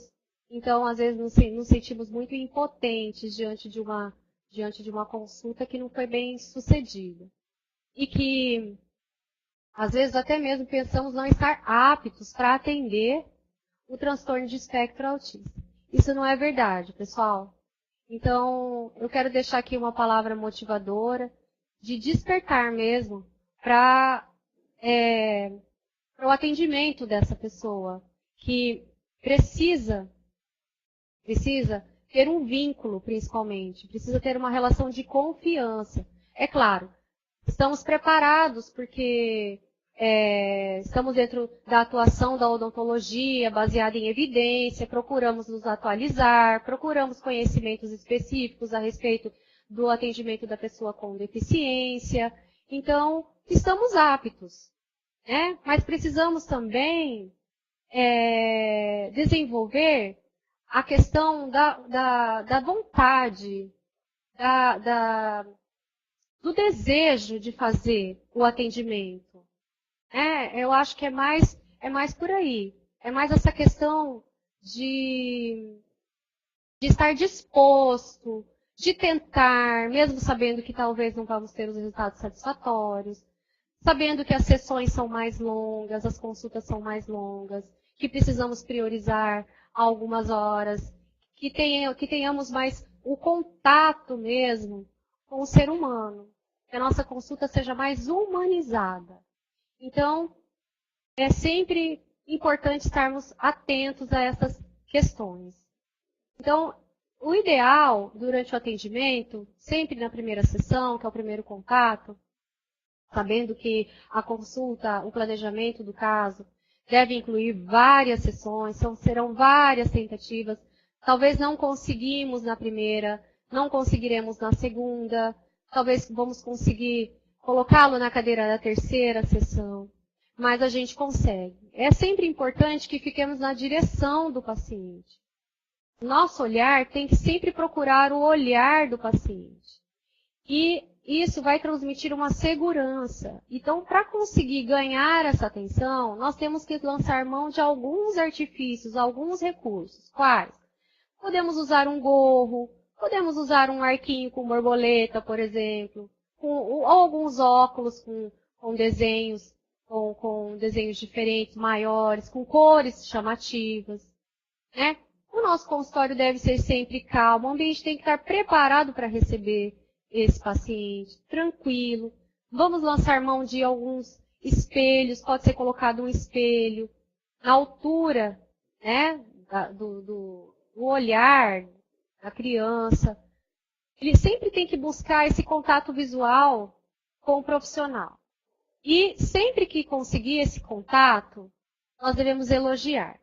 Então, às vezes, nos sentimos muito impotentes diante de uma consulta que não foi bem sucedida. E que, às vezes, até mesmo pensamos não estar aptos para atender o transtorno de espectro autista. Isso não é verdade, pessoal. Então, eu quero deixar aqui uma palavra motivadora, de despertar mesmo para o atendimento dessa pessoa, que precisa ter um vínculo, principalmente, precisa ter uma relação de confiança. É claro, estamos preparados porque estamos dentro da atuação da odontologia, baseada em evidência, procuramos nos atualizar, procuramos conhecimentos específicos a respeito do atendimento da pessoa com deficiência. Então, estamos aptos, né? Mas precisamos também desenvolver a questão da vontade, do desejo de fazer o atendimento. Eu acho que é mais por aí. É mais essa questão de estar disposto, de tentar, mesmo sabendo que talvez não vamos ter os resultados satisfatórios, sabendo que as sessões são mais longas, as consultas são mais longas, que precisamos priorizar algumas horas, que tenhamos mais o contato mesmo com o ser humano, que a nossa consulta seja mais humanizada. Então, é sempre importante estarmos atentos a essas questões. Então, o ideal, durante o atendimento, sempre na primeira sessão, que é o primeiro contato, sabendo que a consulta, o planejamento do caso, deve incluir várias sessões, serão várias tentativas. Talvez não conseguimos na primeira, não conseguiremos na segunda, talvez vamos conseguir colocá-lo na cadeira da terceira sessão, mas a gente consegue. É sempre importante que fiquemos na direção do paciente. Nosso olhar tem que sempre procurar o olhar do paciente. E isso vai transmitir uma segurança. Então, para conseguir ganhar essa atenção, nós temos que lançar mão de alguns artifícios, alguns recursos. Quais? Podemos usar um gorro, podemos usar um arquinho com borboleta, por exemplo, ou alguns óculos com desenhos, com desenhos diferentes, maiores, com cores chamativas, né? O nosso consultório deve ser sempre calmo, o ambiente tem que estar preparado para receber esse paciente, tranquilo. Vamos lançar mão de alguns espelhos, pode ser colocado um espelho na altura, né, do olhar da criança. Ele sempre tem que buscar esse contato visual com o profissional. E sempre que conseguir esse contato, nós devemos elogiar.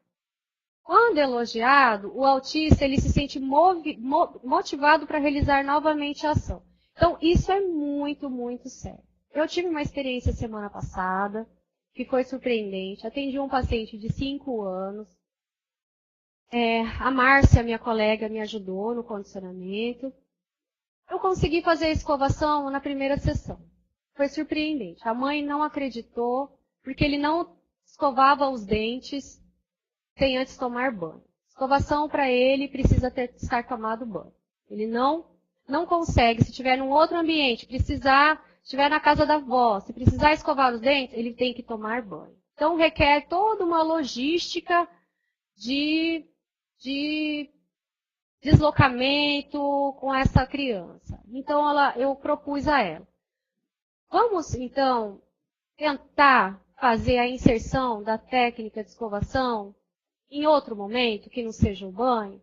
Quando elogiado, o autista ele se sente motivado para realizar novamente a ação. Então, isso é muito, muito sério. Eu tive uma experiência semana passada, que foi surpreendente. Atendi um paciente de 5 anos. A Márcia, minha colega, me ajudou no condicionamento. Eu consegui fazer a escovação na primeira sessão. Foi surpreendente. A mãe não acreditou, porque ele não escovava os dentes sem antes tomar banho. Escovação para ele precisa estar tomado banho. Ele não consegue, se estiver num outro ambiente, estiver na casa da avó, se precisar escovar os dentes, ele tem que tomar banho. Então requer toda uma logística de deslocamento com essa criança. Então eu propus a ela. Vamos então tentar fazer a inserção da técnica de escovação em outro momento, que não seja o banho?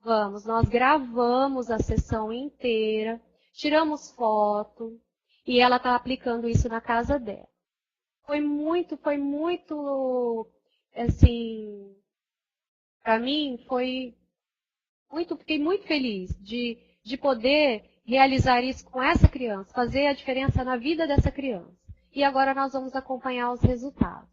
Vamos, nós gravamos a sessão inteira, tiramos foto, e ela está aplicando isso na casa dela. Foi muito, assim, para mim, fiquei muito feliz de poder realizar isso com essa criança, fazer a diferença na vida dessa criança. e agora nós vamos acompanhar os resultados.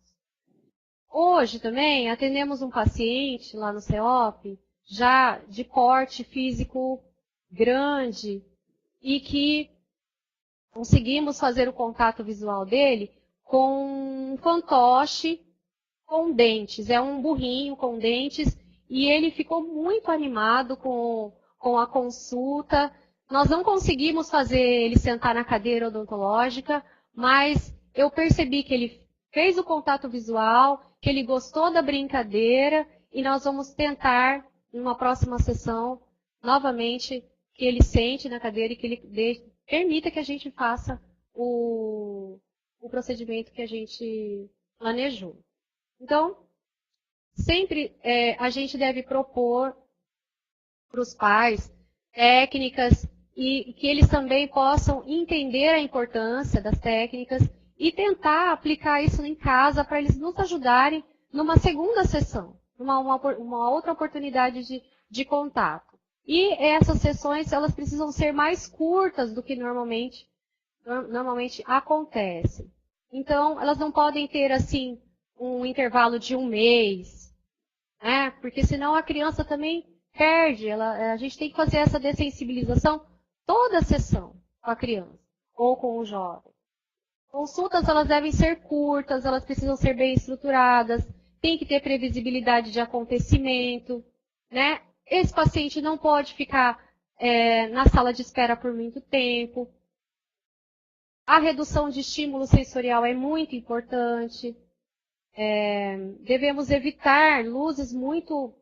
Hoje também atendemos um paciente lá no CEOP, já de porte físico grande, e que conseguimos fazer o contato visual dele com um fantoche com dentes. É um burrinho com dentes, e ele ficou muito animado com a consulta. Nós não conseguimos fazer ele sentar na cadeira odontológica, mas eu percebi que ele fez o contato visual, que ele gostou da brincadeira, e nós vamos tentar, numa próxima sessão, novamente, que ele sente na cadeira e que ele permita que a gente faça o procedimento que a gente planejou. Então, sempre a gente deve propor para os pais técnicas e que eles também possam entender a importância das técnicas e tentar aplicar isso em casa para eles nos ajudarem numa segunda sessão, uma outra oportunidade de contato. E essas sessões, elas precisam ser mais curtas do que normalmente acontece. Então, elas não podem ter, assim, um intervalo de 1 mês, né? Porque senão a criança também perde. A gente tem que fazer essa dessensibilização toda a sessão com a criança ou com o jovem. Consultas, elas devem ser curtas, elas precisam ser bem estruturadas, tem que ter previsibilidade de acontecimento, né? Esse paciente não pode ficar na sala de espera por muito tempo. A redução de estímulo sensorial é muito importante. Devemos evitar luzes muito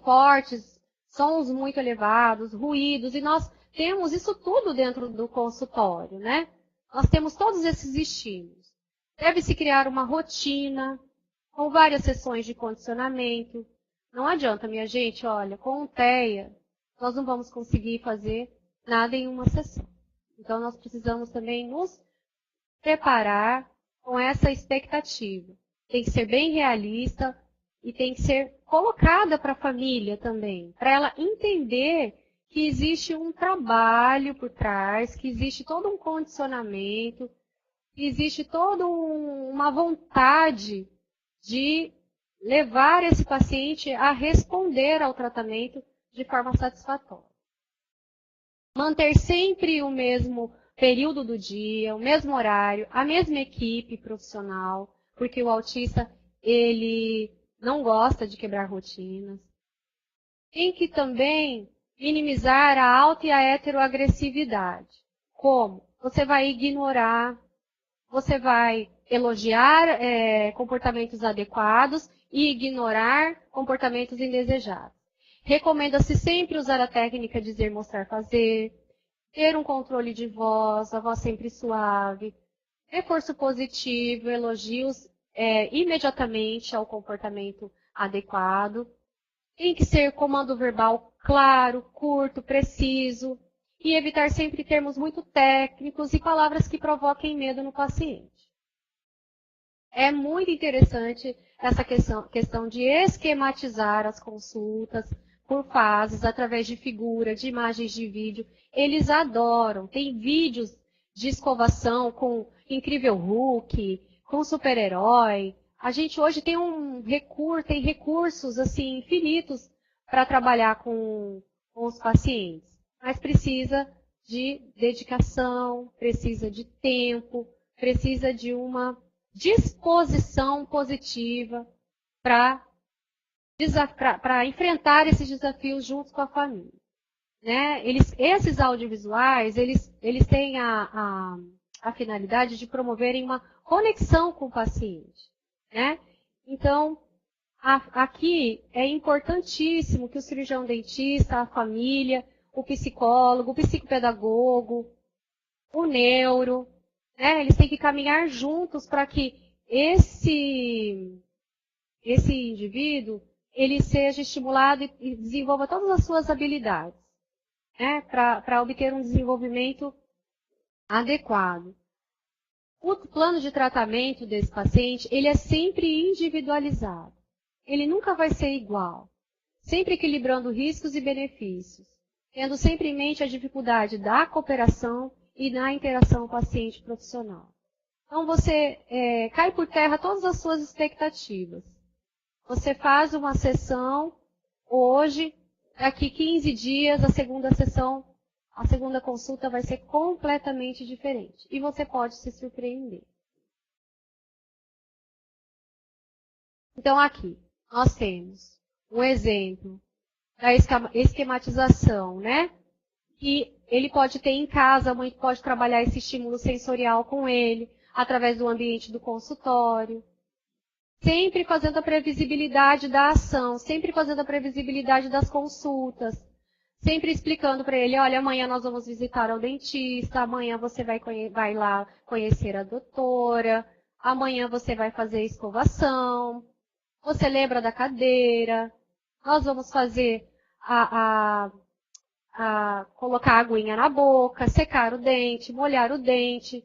fortes, sons muito elevados, ruídos, e nós temos isso tudo dentro do consultório, né? Nós temos todos esses estímulos. Deve-se criar uma rotina, com várias sessões de condicionamento. Não adianta, minha gente, olha, com o TEA, nós não vamos conseguir fazer nada em uma sessão. Então, nós precisamos também nos preparar com essa expectativa. Tem que ser bem realista e tem que ser colocada para a família também, para ela entender que existe um trabalho por trás, que existe todo um condicionamento, que existe toda uma vontade de levar esse paciente a responder ao tratamento de forma satisfatória. Manter sempre o mesmo período do dia, o mesmo horário, a mesma equipe profissional, porque o autista, ele não gosta de quebrar rotinas. Tem que também minimizar a auto- e a heteroagressividade. Como? Você vai ignorar, você vai elogiar comportamentos adequados e ignorar comportamentos indesejados. Recomenda-se sempre usar a técnica dizer, mostrar, fazer, ter um controle de voz, a voz sempre suave, reforço positivo, elogios imediatamente ao comportamento adequado. Tem que ser comando verbal claro, curto, preciso, e evitar sempre termos muito técnicos e palavras que provoquem medo no paciente. É muito interessante essa questão de esquematizar as consultas por fases, através de figura, de imagens de vídeo. Eles adoram. Tem vídeos de escovação com incrível Hulk, com super-herói. A gente hoje tem tem recursos assim, infinitos para trabalhar com os pacientes. Mas precisa de dedicação, precisa de tempo, precisa de uma disposição positiva para enfrentar esses desafios junto com a família. Né? Esses audiovisuais, eles têm a finalidade de promoverem uma conexão com o paciente. Né? Então, aqui é importantíssimo que o cirurgião dentista, a família, o psicólogo, o psicopedagogo, o neuro, né? Eles têm que caminhar juntos para que esse indivíduo ele seja estimulado e desenvolva todas as suas habilidades, né? Para obter um desenvolvimento adequado. O plano de tratamento desse paciente, ele é sempre individualizado. Ele nunca vai ser igual. Sempre equilibrando riscos e benefícios. Tendo sempre em mente a dificuldade da cooperação e na interação paciente-profissional. Então, você cai por terra todas as suas expectativas. Você faz uma sessão hoje, daqui 15 dias, a segunda sessão, a segunda consulta vai ser completamente diferente. E você pode se surpreender. Então, aqui, nós temos um exemplo da esquematização, né? Que ele pode ter em casa, a mãe pode trabalhar esse estímulo sensorial com ele, através do ambiente do consultório. Sempre fazendo a previsibilidade da ação, sempre fazendo a previsibilidade das consultas. Sempre explicando para ele, olha, amanhã nós vamos visitar ao dentista, amanhã você vai lá conhecer a doutora, amanhã você vai fazer escovação, você lembra da cadeira, nós vamos fazer colocar a aguinha na boca, secar o dente, molhar o dente.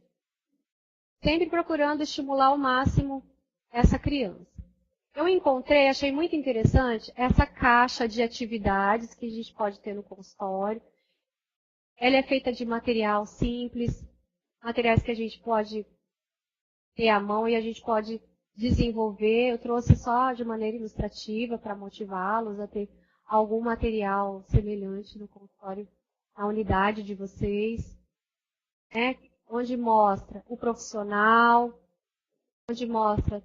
Sempre procurando estimular ao máximo essa criança. Eu encontrei, achei muito interessante, essa caixa de atividades que a gente pode ter no consultório. Ela é feita de material simples, materiais que a gente pode ter à mão e a gente pode desenvolver. Eu trouxe só de maneira ilustrativa para motivá-los a ter algum material semelhante no consultório, na unidade de vocês, né? Onde mostra o profissional, onde mostra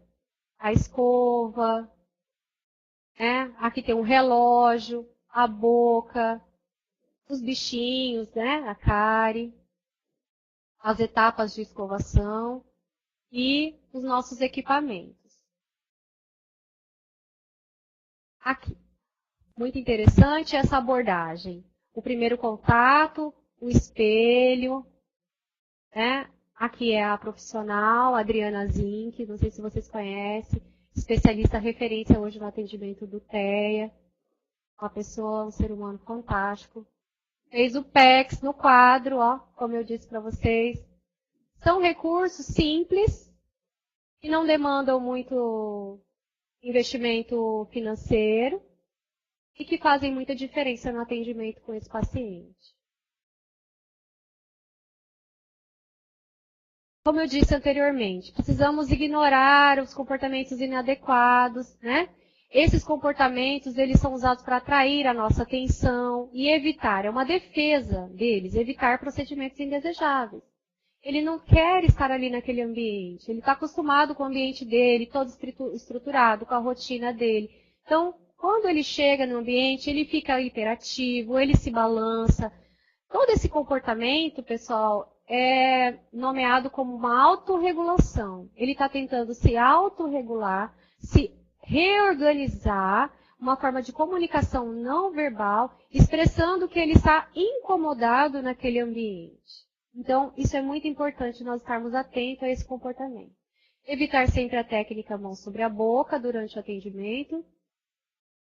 a escova, né? Aqui tem um relógio, a boca, os bichinhos, né? A cárie, as etapas de escovação e os nossos equipamentos. Aqui. Muito interessante essa abordagem. O primeiro contato, o espelho, né? Aqui é a profissional, Adriana Zink, não sei se vocês conhecem, especialista referência hoje no atendimento do TEA. Uma pessoa, um ser humano fantástico. Fez o PEX no quadro, ó, como eu disse para vocês. São recursos simples, que não demandam muito investimento financeiro e que fazem muita diferença no atendimento com esse paciente. Como eu disse anteriormente, precisamos ignorar os comportamentos inadequados, né? Esses comportamentos, eles são usados para atrair a nossa atenção e evitar, é uma defesa deles, evitar procedimentos indesejáveis. Ele não quer estar ali naquele ambiente, ele está acostumado com o ambiente dele, todo estruturado, com a rotina dele. Então, quando ele chega no ambiente, ele fica hiperativo, ele se balança. Todo esse comportamento, pessoal, é nomeado como uma autorregulação. Ele está tentando se autorregular, se reorganizar, uma forma de comunicação não verbal, expressando que ele está incomodado naquele ambiente. Então, isso é muito importante nós estarmos atentos a esse comportamento. Evitar sempre a técnica mão sobre a boca durante o atendimento.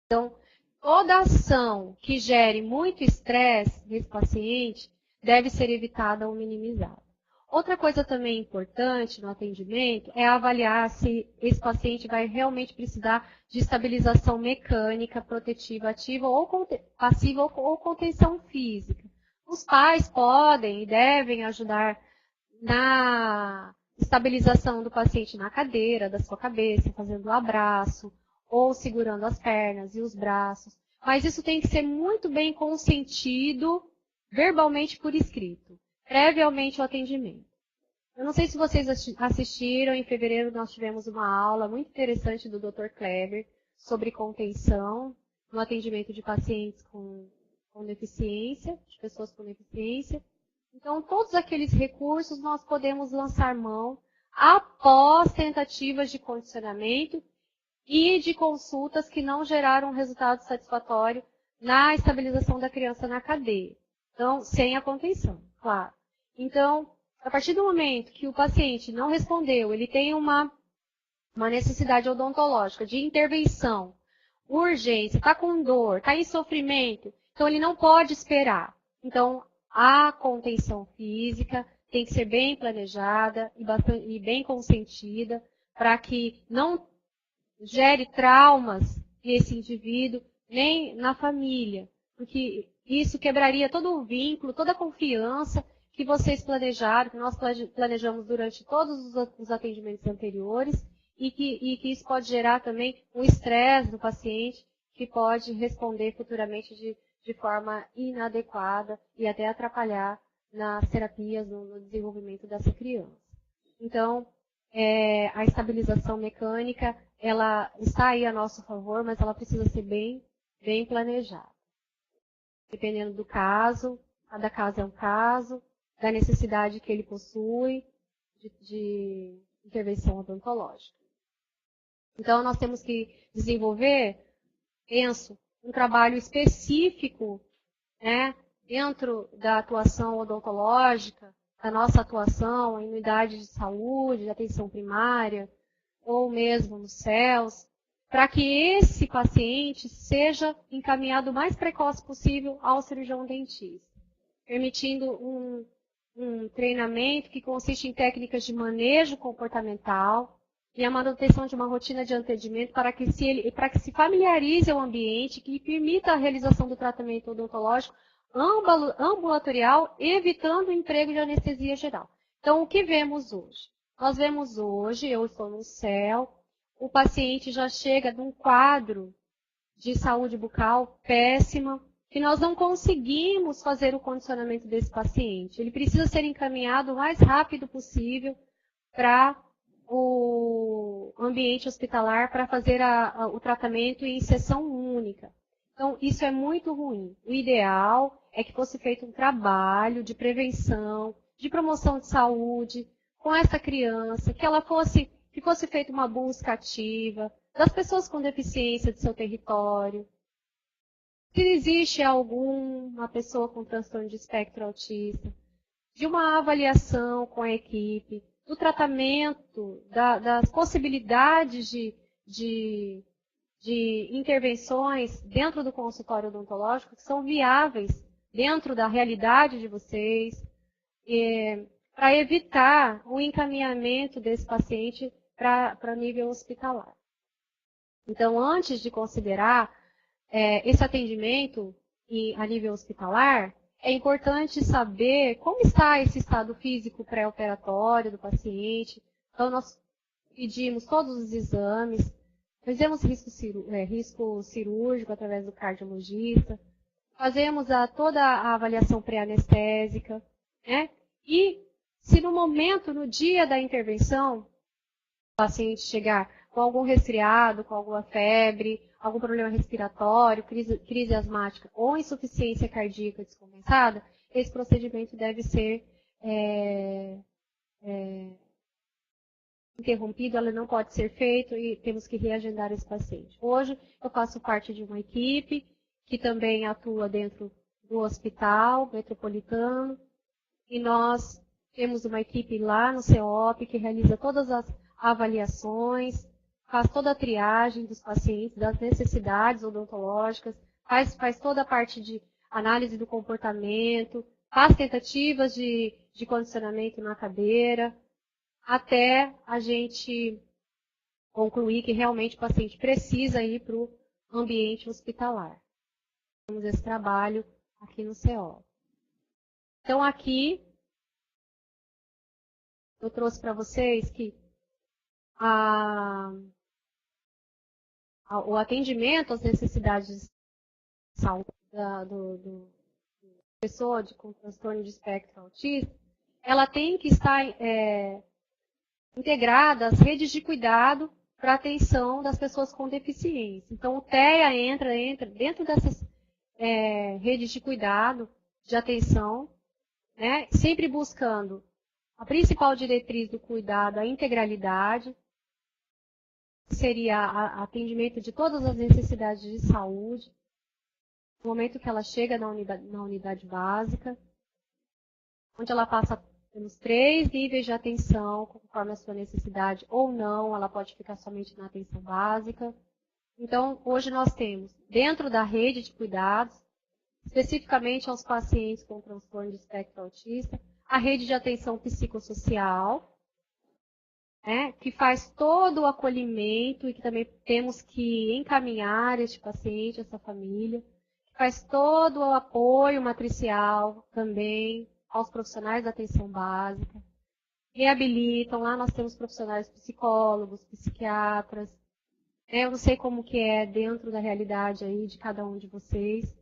Então, toda ação que gere muito estresse nesse paciente deve ser evitada ou minimizada. Outra coisa também importante no atendimento é avaliar se esse paciente vai realmente precisar de estabilização mecânica, protetiva ativa ou passiva ou contenção física. Os pais podem e devem ajudar na estabilização do paciente na cadeira, da sua cabeça, fazendo o abraço, ou segurando as pernas e os braços. Mas isso tem que ser muito bem consentido verbalmente por escrito, previamente ao atendimento. Eu não sei se vocês assistiram, em fevereiro nós tivemos uma aula muito interessante do Dr. Kleber sobre contenção no atendimento de pacientes com deficiência, de pessoas com deficiência. Então, todos aqueles recursos nós podemos lançar mão após tentativas de condicionamento e de consultas que não geraram resultado satisfatório na estabilização da criança na cadeia. Então, sem a contenção, claro. Então, a partir do momento que o paciente não respondeu, ele tem uma necessidade odontológica de intervenção, urgência, está com dor, está em sofrimento, então ele não pode esperar. Então, a contenção física tem que ser bem planejada e bem consentida para que não gere traumas nesse indivíduo, nem na família, porque isso quebraria todo o vínculo, toda a confiança que vocês planejaram, que nós planejamos durante todos os atendimentos anteriores, e que isso pode gerar também um estresse do paciente, que pode responder futuramente de forma inadequada e até atrapalhar nas terapias, no desenvolvimento dessa criança. Então, a estabilização mecânica, ela está aí a nosso favor, mas ela precisa ser bem planejada. Dependendo do caso, cada caso é um caso, da necessidade que ele possui de intervenção odontológica. Então, nós temos que desenvolver, penso, um trabalho específico, né, dentro da atuação odontológica, da nossa atuação em unidade de saúde, de atenção primária, ou mesmo nos CELS, para que esse paciente seja encaminhado o mais precoce possível ao cirurgião dentista, permitindo um treinamento que consiste em técnicas de manejo comportamental e a manutenção de uma rotina de atendimento para que se familiarize o ambiente, que permita a realização do tratamento odontológico ambulatorial, evitando o emprego de anestesia geral. Então, o que vemos hoje? Nós vemos hoje, eu estou no CEL, o paciente já chega num quadro de saúde bucal péssima, que nós não conseguimos fazer o condicionamento desse paciente. Ele precisa ser encaminhado o mais rápido possível para o ambiente hospitalar para fazer o tratamento em sessão única. Então, isso é muito ruim. O ideal é que fosse feito um trabalho de prevenção, de promoção de saúde com essa criança, que fosse feita uma busca ativa das pessoas com deficiência do seu território. Se existe alguma pessoa com transtorno de espectro autista, de uma avaliação com a equipe, do tratamento, das possibilidades de intervenções dentro do consultório odontológico que são viáveis dentro da realidade de vocês, para evitar o encaminhamento desse paciente para nível hospitalar. Então, antes de considerar esse atendimento a nível hospitalar, é importante saber como está esse estado físico pré-operatório do paciente. Então, nós pedimos todos os exames, fizemos risco cirúrgico através do cardiologista, fazemos toda a avaliação pré-anestésica, né? E se no momento, no dia da intervenção, o paciente chegar com algum resfriado, com alguma febre, algum problema respiratório, crise asmática ou insuficiência cardíaca descompensada, esse procedimento deve ser interrompido, ela não pode ser feito e temos que reagendar esse paciente. Hoje eu faço parte de uma equipe que também atua dentro do hospital metropolitano e nós temos uma equipe lá no CEOP que realiza todas as avaliações, faz toda a triagem dos pacientes, das necessidades odontológicas, faz toda a parte de análise do comportamento, faz tentativas de condicionamento na cadeira, até a gente concluir que realmente o paciente precisa ir para o ambiente hospitalar. Temos esse trabalho aqui no CEOP. Então, aqui, eu trouxe para vocês que o atendimento às necessidades de saúde do pessoa com transtorno de espectro autista, ela tem que estar integrada às redes de cuidado para a atenção das pessoas com deficiência. Então, o TEA entra dentro dessas redes de cuidado, de atenção, né, sempre buscando a principal diretriz do cuidado, a integralidade, seria atendimento de todas as necessidades de saúde, no momento que ela chega na unidade básica, onde ela passa pelos 3 níveis de atenção, conforme a sua necessidade ou não, ela pode ficar somente na atenção básica. Então, hoje nós temos, dentro da rede de cuidados, especificamente aos pacientes com transtorno de espectro autista, a rede de atenção psicossocial, que faz todo o acolhimento e que também temos que encaminhar este paciente, essa família, que faz todo o apoio matricial também, aos profissionais da atenção básica, reabilitam. Lá nós temos profissionais psicólogos, psiquiatras. Eu não sei como que é dentro da realidade aí de cada um de vocês,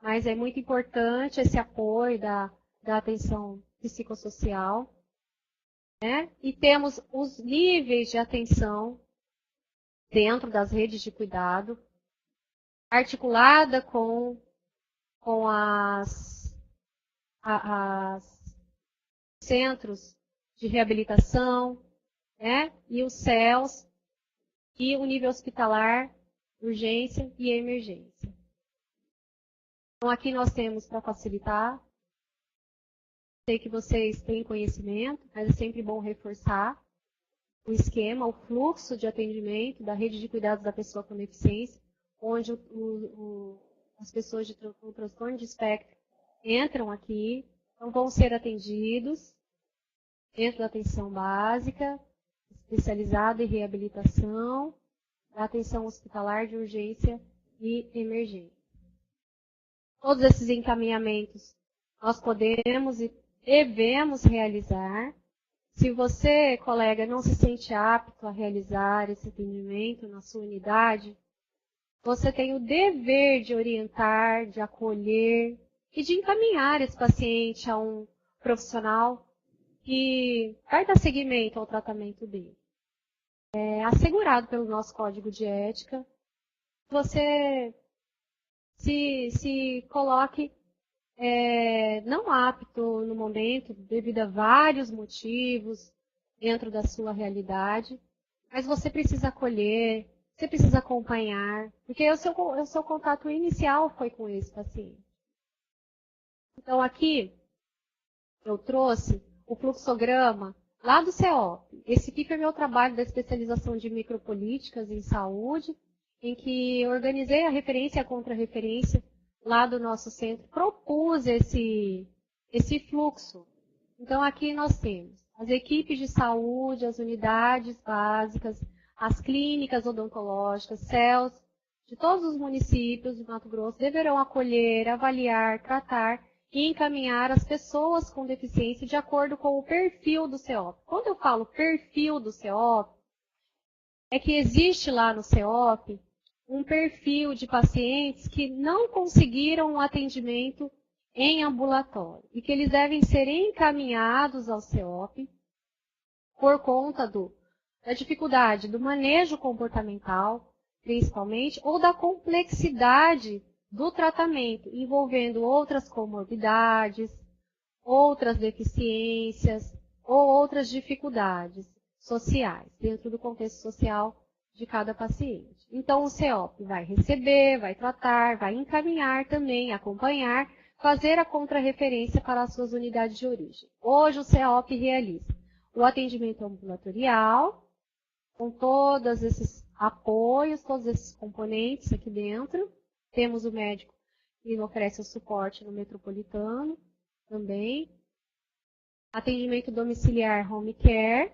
mas é muito importante esse apoio da atenção psicossocial. Né? E temos os níveis de atenção dentro das redes de cuidado, articulada com as centros de reabilitação, né? E os CELS, e o nível hospitalar, urgência e emergência. Então, aqui nós temos para facilitar. Sei que vocês têm conhecimento, mas é sempre bom reforçar o esquema, o fluxo de atendimento da rede de cuidados da pessoa com deficiência, onde as pessoas com transtorno de espectro entram aqui, então vão ser atendidos dentro da atenção básica, especializada em reabilitação, da atenção hospitalar de urgência e emergência. Todos esses encaminhamentos nós podemos e devemos realizar. Se você, colega, não se sente apto a realizar esse atendimento na sua unidade, você tem o dever de orientar, de acolher e de encaminhar esse paciente a um profissional que vai dar seguimento ao tratamento dele. É assegurado pelo nosso código de ética. Você se coloque não apto no momento, devido a vários motivos dentro da sua realidade, mas você precisa acolher, você precisa acompanhar, porque o seu contato inicial foi com esse paciente. Então aqui eu trouxe o fluxograma lá do CEOP. Esse aqui foi meu trabalho da especialização de micropolíticas em saúde, em que eu organizei a referência e a contra-referência lá do nosso centro, propus esse fluxo. Então, aqui nós temos as equipes de saúde, as unidades básicas, as clínicas odontológicas, CELS, de todos os municípios de Mato Grosso, deverão acolher, avaliar, tratar e encaminhar as pessoas com deficiência de acordo com o perfil do CEOP. Quando eu falo perfil do CEOP, é que existe lá no CEOP um perfil de pacientes que não conseguiram um atendimento em ambulatório e que eles devem ser encaminhados ao CEOP por conta da dificuldade do manejo comportamental, principalmente, ou da complexidade do tratamento, envolvendo outras comorbidades, outras deficiências ou outras dificuldades sociais, dentro do contexto social de cada paciente. Então, o CEOP vai receber, vai tratar, vai encaminhar também, acompanhar, fazer a contrarreferência para as suas unidades de origem. Hoje, o CEOP realiza o atendimento ambulatorial, com todos esses apoios, todos esses componentes aqui dentro. Temos o médico que oferece o suporte no metropolitano também. Atendimento domiciliar, home care.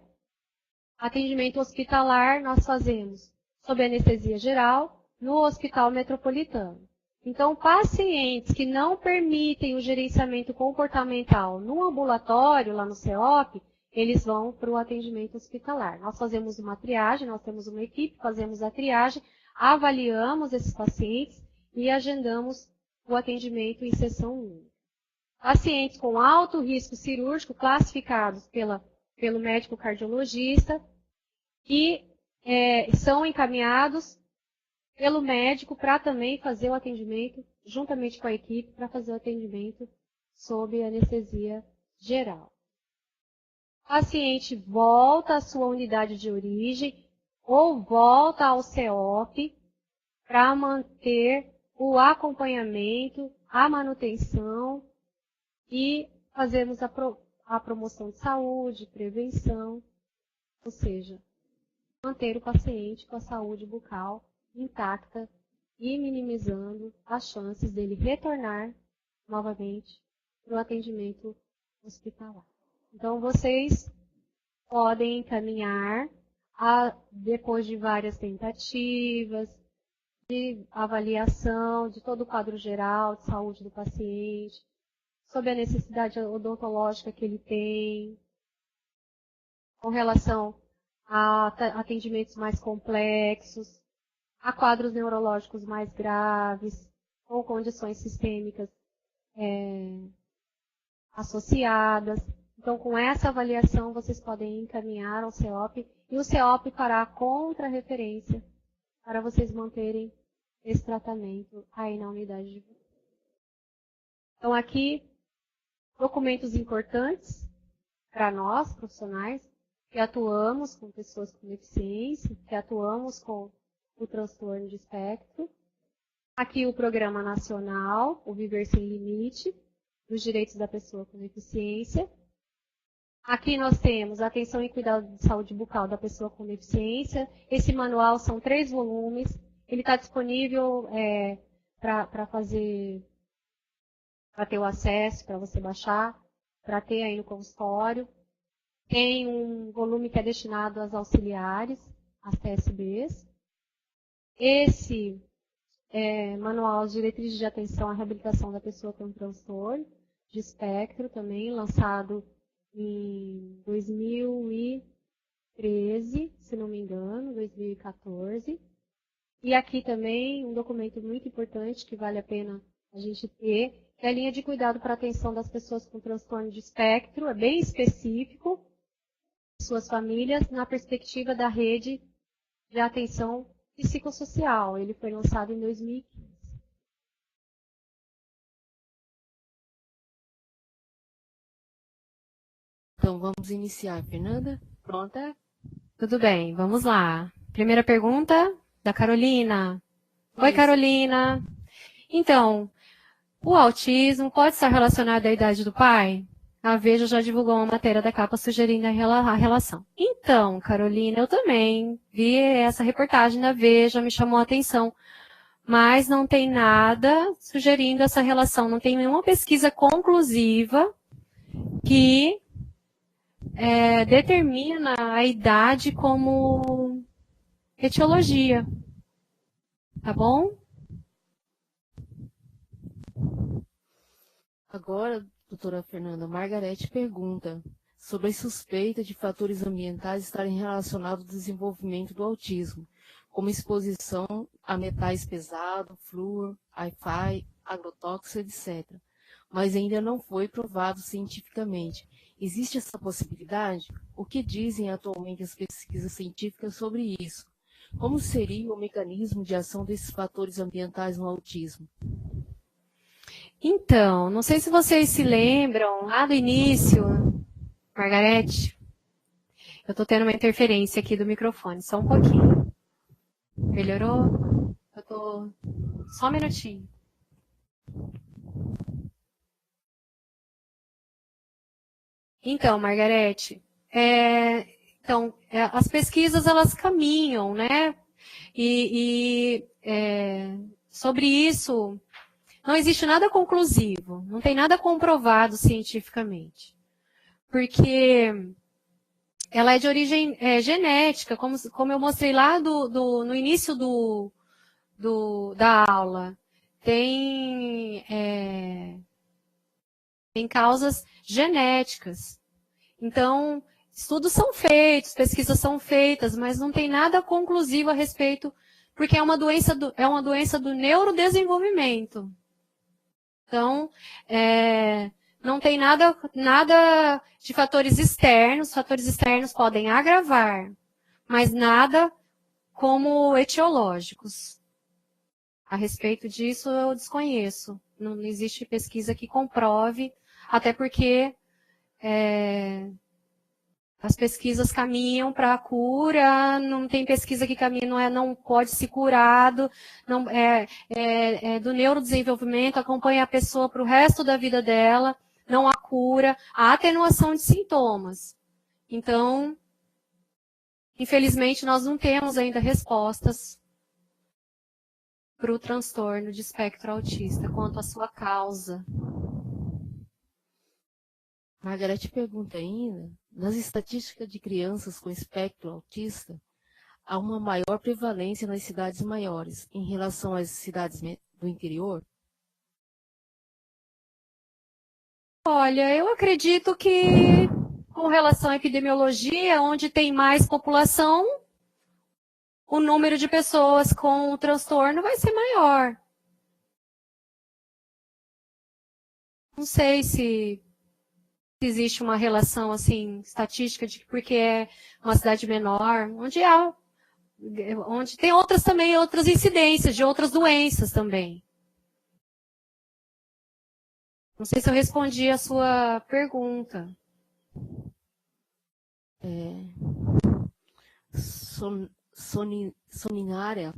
Atendimento hospitalar, nós fazemos sob anestesia geral no Hospital Metropolitano. Então, pacientes que não permitem o gerenciamento comportamental no ambulatório, lá no CEOP, eles vão para o atendimento hospitalar. Nós fazemos uma triagem, nós temos uma equipe, fazemos a triagem, avaliamos esses pacientes e agendamos o atendimento em sessão única. Pacientes com alto risco cirúrgico, classificados pelo médico cardiologista, e são encaminhados pelo médico para também fazer o atendimento, juntamente com a equipe, para fazer o atendimento sob anestesia geral. O paciente volta à sua unidade de origem ou volta ao CEOP para manter o acompanhamento, a manutenção e fazermos a promoção de saúde, prevenção, ou seja, manter o paciente com a saúde bucal intacta e minimizando as chances dele retornar novamente para o atendimento hospitalar. Então, vocês podem encaminhar, depois de várias tentativas, de avaliação de todo o quadro geral de saúde do paciente, sobre a necessidade odontológica que ele tem, com relação a atendimentos mais complexos, a quadros neurológicos mais graves, ou condições sistêmicas associadas. Então, com essa avaliação, vocês podem encaminhar ao CEOP, e o CEOP fará a contra-referência para vocês manterem esse tratamento aí na unidade de vocês. Então, aqui, documentos importantes para nós, profissionais, que atuamos com pessoas com deficiência, que atuamos com o transtorno de espectro. Aqui o Programa Nacional, o Viver Sem Limite, dos Direitos da Pessoa com Deficiência. Aqui nós temos Atenção e Cuidado de Saúde Bucal da Pessoa com Deficiência. Esse manual são 3 volumes. Ele está disponível para ter o acesso, para você baixar, para ter aí no consultório. Tem um volume que é destinado às auxiliares, às TSBs. Esse manual de diretrizes de atenção à reabilitação da pessoa com transtorno de espectro, também lançado em 2013, se não me engano, 2014. E aqui também um documento muito importante que vale a pena a gente ter, que é a linha de cuidado para a atenção das pessoas com transtorno de espectro, é bem específico, suas famílias, na perspectiva da rede de atenção psicossocial. Ele foi lançado em 2015. Então, vamos iniciar. Fernanda, pronta? Tudo bem, vamos lá. Primeira pergunta da Carolina. Oi, Carolina. Então, o autismo pode estar relacionado à idade do pai? A Veja já divulgou uma matéria da capa sugerindo a relação. Então, Carolina, eu também vi essa reportagem da Veja, me chamou a atenção. Mas não tem nada sugerindo essa relação, não tem nenhuma pesquisa conclusiva que determina a idade como etiologia. Tá bom? Agora, doutora Fernanda, Margarete pergunta sobre a suspeita de fatores ambientais estarem relacionados ao desenvolvimento do autismo, como exposição a metais pesados, flúor, Wi-Fi, agrotóxicos, etc. Mas ainda não foi provado cientificamente. Existe essa possibilidade? O que dizem atualmente as pesquisas científicas sobre isso? Como seria o mecanismo de ação desses fatores ambientais no autismo? Então, não sei se vocês se lembram, lá do início, Margarete, eu estou tendo uma interferência aqui do microfone, só um pouquinho. Melhorou? Só um minutinho. Então, Margarete, as pesquisas elas caminham, né? Sobre isso, não existe nada conclusivo, não tem nada comprovado cientificamente. Porque ela é de origem genética, como eu mostrei lá no início da aula. Tem causas genéticas. Então, estudos são feitos, pesquisas são feitas, mas não tem nada conclusivo a respeito, porque é uma doença do neurodesenvolvimento. Então, não tem nada de fatores externos. Fatores externos podem agravar, mas nada como etiológicos. A respeito disso, eu desconheço. Não existe pesquisa que comprove, até porque as pesquisas caminham para a cura, não tem pesquisa que caminha, não pode ser curado, do neurodesenvolvimento, acompanha a pessoa para o resto da vida dela, não há cura, há atenuação de sintomas. Então, infelizmente, nós não temos ainda respostas para o transtorno de espectro autista quanto à sua causa. Margarete pergunta ainda, nas estatísticas de crianças com espectro autista, há uma maior prevalência nas cidades maiores em relação às cidades do interior? Olha, eu acredito que, com relação à epidemiologia, onde tem mais população, o número de pessoas com o transtorno vai ser maior. Não sei se existe uma relação assim estatística de porque é uma cidade menor, onde tem outras também, outras incidências de outras doenças também. Não sei se eu respondi a sua pergunta. Solaniara.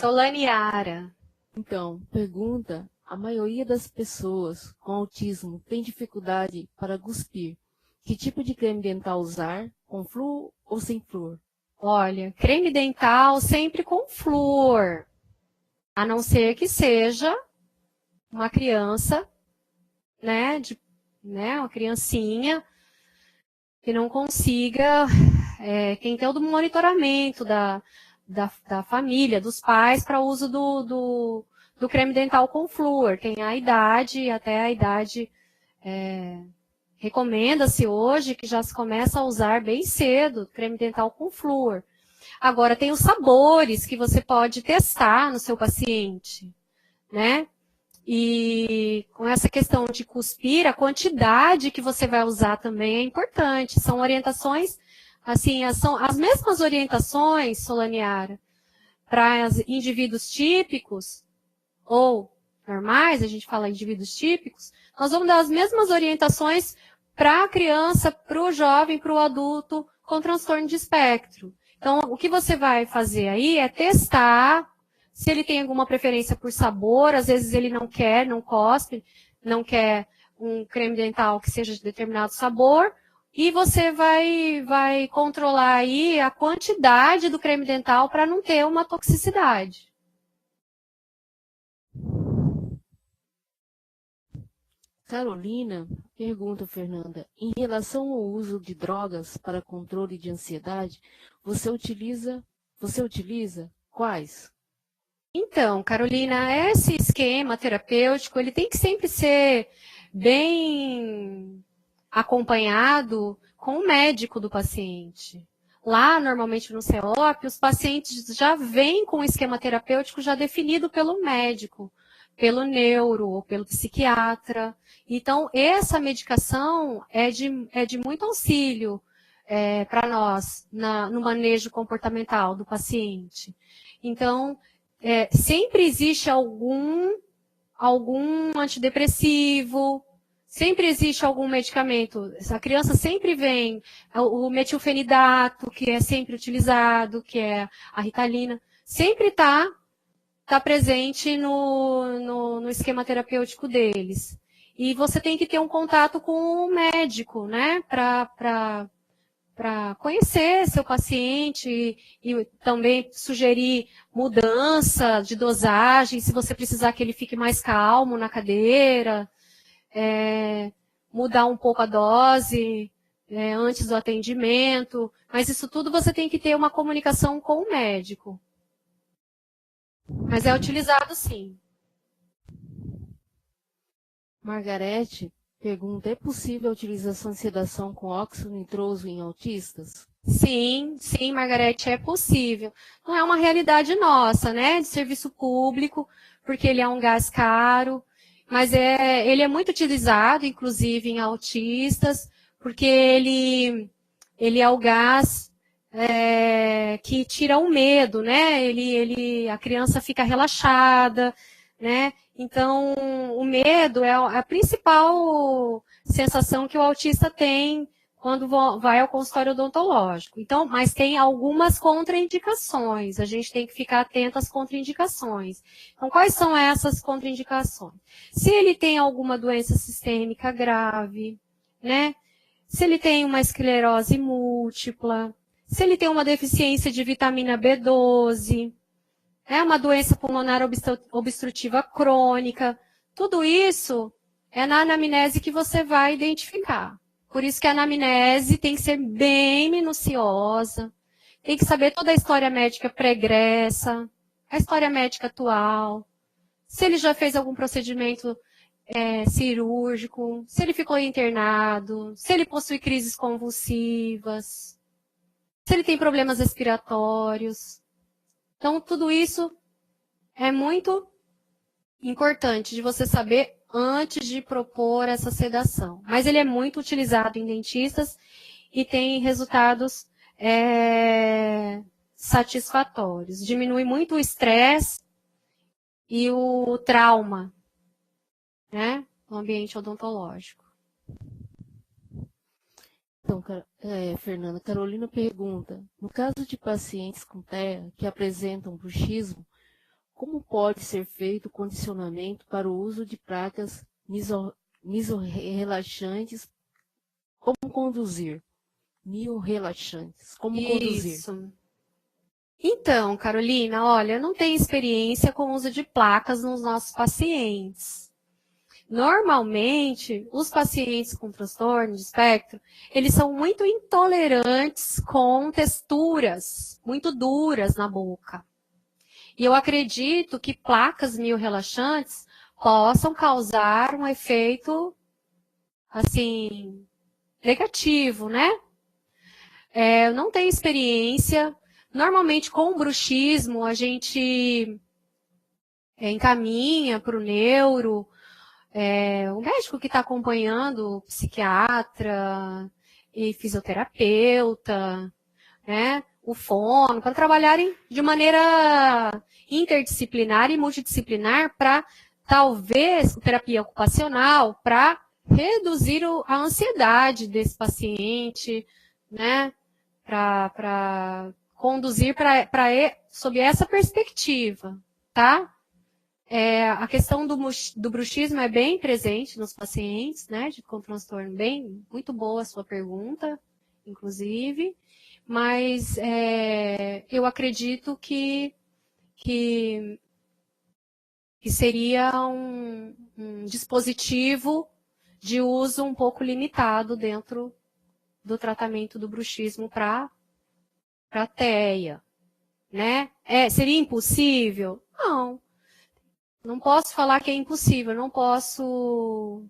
Solaniara. Então, pergunta: a maioria das pessoas com autismo tem dificuldade para cuspir. Que tipo de creme dental usar? Com flúor ou sem flúor? Olha, creme dental sempre com flúor. A não ser que seja uma criança, né, uma criancinha que não consiga, tem todo o monitoramento da família, dos pais, para uso do creme dental com flúor. Tem a idade, até a idade recomenda-se hoje que já se começa a usar bem cedo creme dental com flúor. Agora, tem os sabores que você pode testar no seu paciente, né? E com essa questão de cuspir, a quantidade que você vai usar também é importante. São orientações, assim, são as mesmas orientações, Solaniara, para indivíduos típicos ou normais, a gente fala indivíduos típicos, nós vamos dar as mesmas orientações para a criança, para o jovem, para o adulto com transtorno de espectro. Então, o que você vai fazer aí é testar se ele tem alguma preferência por sabor, às vezes ele não quer, não cospe, não quer um creme dental que seja de determinado sabor, e você vai controlar aí a quantidade do creme dental para não ter uma toxicidade. Carolina pergunta, Fernanda: em relação ao uso de drogas para controle de ansiedade, você utiliza quais? Então, Carolina, esse esquema terapêutico, ele tem que sempre ser bem acompanhado com o médico do paciente. Lá, normalmente no CEOP, os pacientes já vêm com o esquema terapêutico já definido pelo médico, pelo neuro ou pelo psiquiatra. Então, essa medicação é de muito auxílio para nós no manejo comportamental do paciente. Então, sempre existe algum antidepressivo, sempre existe algum medicamento. A criança sempre vem, o metilfenidato, que é sempre utilizado, que é a Ritalina, sempre está presente no esquema terapêutico deles. E você tem que ter um contato com o médico, né, para conhecer seu paciente e também sugerir mudança de dosagem, se você precisar que ele fique mais calmo na cadeira, mudar um pouco a dose antes do atendimento, mas isso tudo você tem que ter uma comunicação com o médico. Mas é utilizado sim. Margarete pergunta: é possível a utilização de sedação com óxido nitroso em autistas? Sim, Margarete, é possível. Não é uma realidade nossa, né, de serviço público, porque ele é um gás caro, mas ele é muito utilizado, inclusive, em autistas, porque ele é o gás que tira o medo, né, a criança fica relaxada, né, então o medo é a principal sensação que o autista tem quando vai ao consultório odontológico. Então, mas tem algumas contraindicações, a gente tem que ficar atento às contraindicações. Então, quais são essas contraindicações? Se ele tem alguma doença sistêmica grave, né? Se ele tem uma esclerose múltipla, se ele tem uma deficiência de vitamina B12, uma doença pulmonar obstrutiva crônica, tudo isso é na anamnese que você vai identificar. Por isso que a anamnese tem que ser bem minuciosa, tem que saber toda a história médica pregressa, a história médica atual, se ele já fez algum procedimento cirúrgico, se ele ficou internado, se ele possui crises convulsivas, se ele tem problemas respiratórios. Então, tudo isso é muito importante de você saber antes de propor essa sedação. Mas ele é muito utilizado em dentistas e tem resultados satisfatórios. Diminui muito o estresse e o trauma, né, no ambiente odontológico. Então, Fernanda, Carolina pergunta, no caso de pacientes com TEA que apresentam bruxismo, como pode ser feito o condicionamento para o uso de placas misorrelaxantes? Como conduzir? Miorrelaxantes, como conduzir? Isso. Então, Carolina, olha, eu não tenho experiência com o uso de placas nos nossos pacientes. Normalmente, os pacientes com transtorno de espectro, eles são muito intolerantes com texturas muito duras na boca. E eu acredito que placas miorrelaxantes possam causar um efeito, assim, negativo, né? Eu não tenho experiência. Normalmente, com o bruxismo, a gente encaminha para o neuro, o médico que está acompanhando, o psiquiatra e fisioterapeuta, né, o fono, para trabalharem de maneira interdisciplinar e multidisciplinar para, talvez, terapia ocupacional, para reduzir a ansiedade desse paciente, né, para conduzir sob essa perspectiva, tá? A questão do bruxismo é bem presente nos pacientes, né, com transtorno. Muito boa a sua pergunta, inclusive, mas eu acredito que seria um dispositivo de uso um pouco limitado dentro do tratamento do bruxismo para TEA, né? Seria impossível? Não. Não posso falar que é impossível, não posso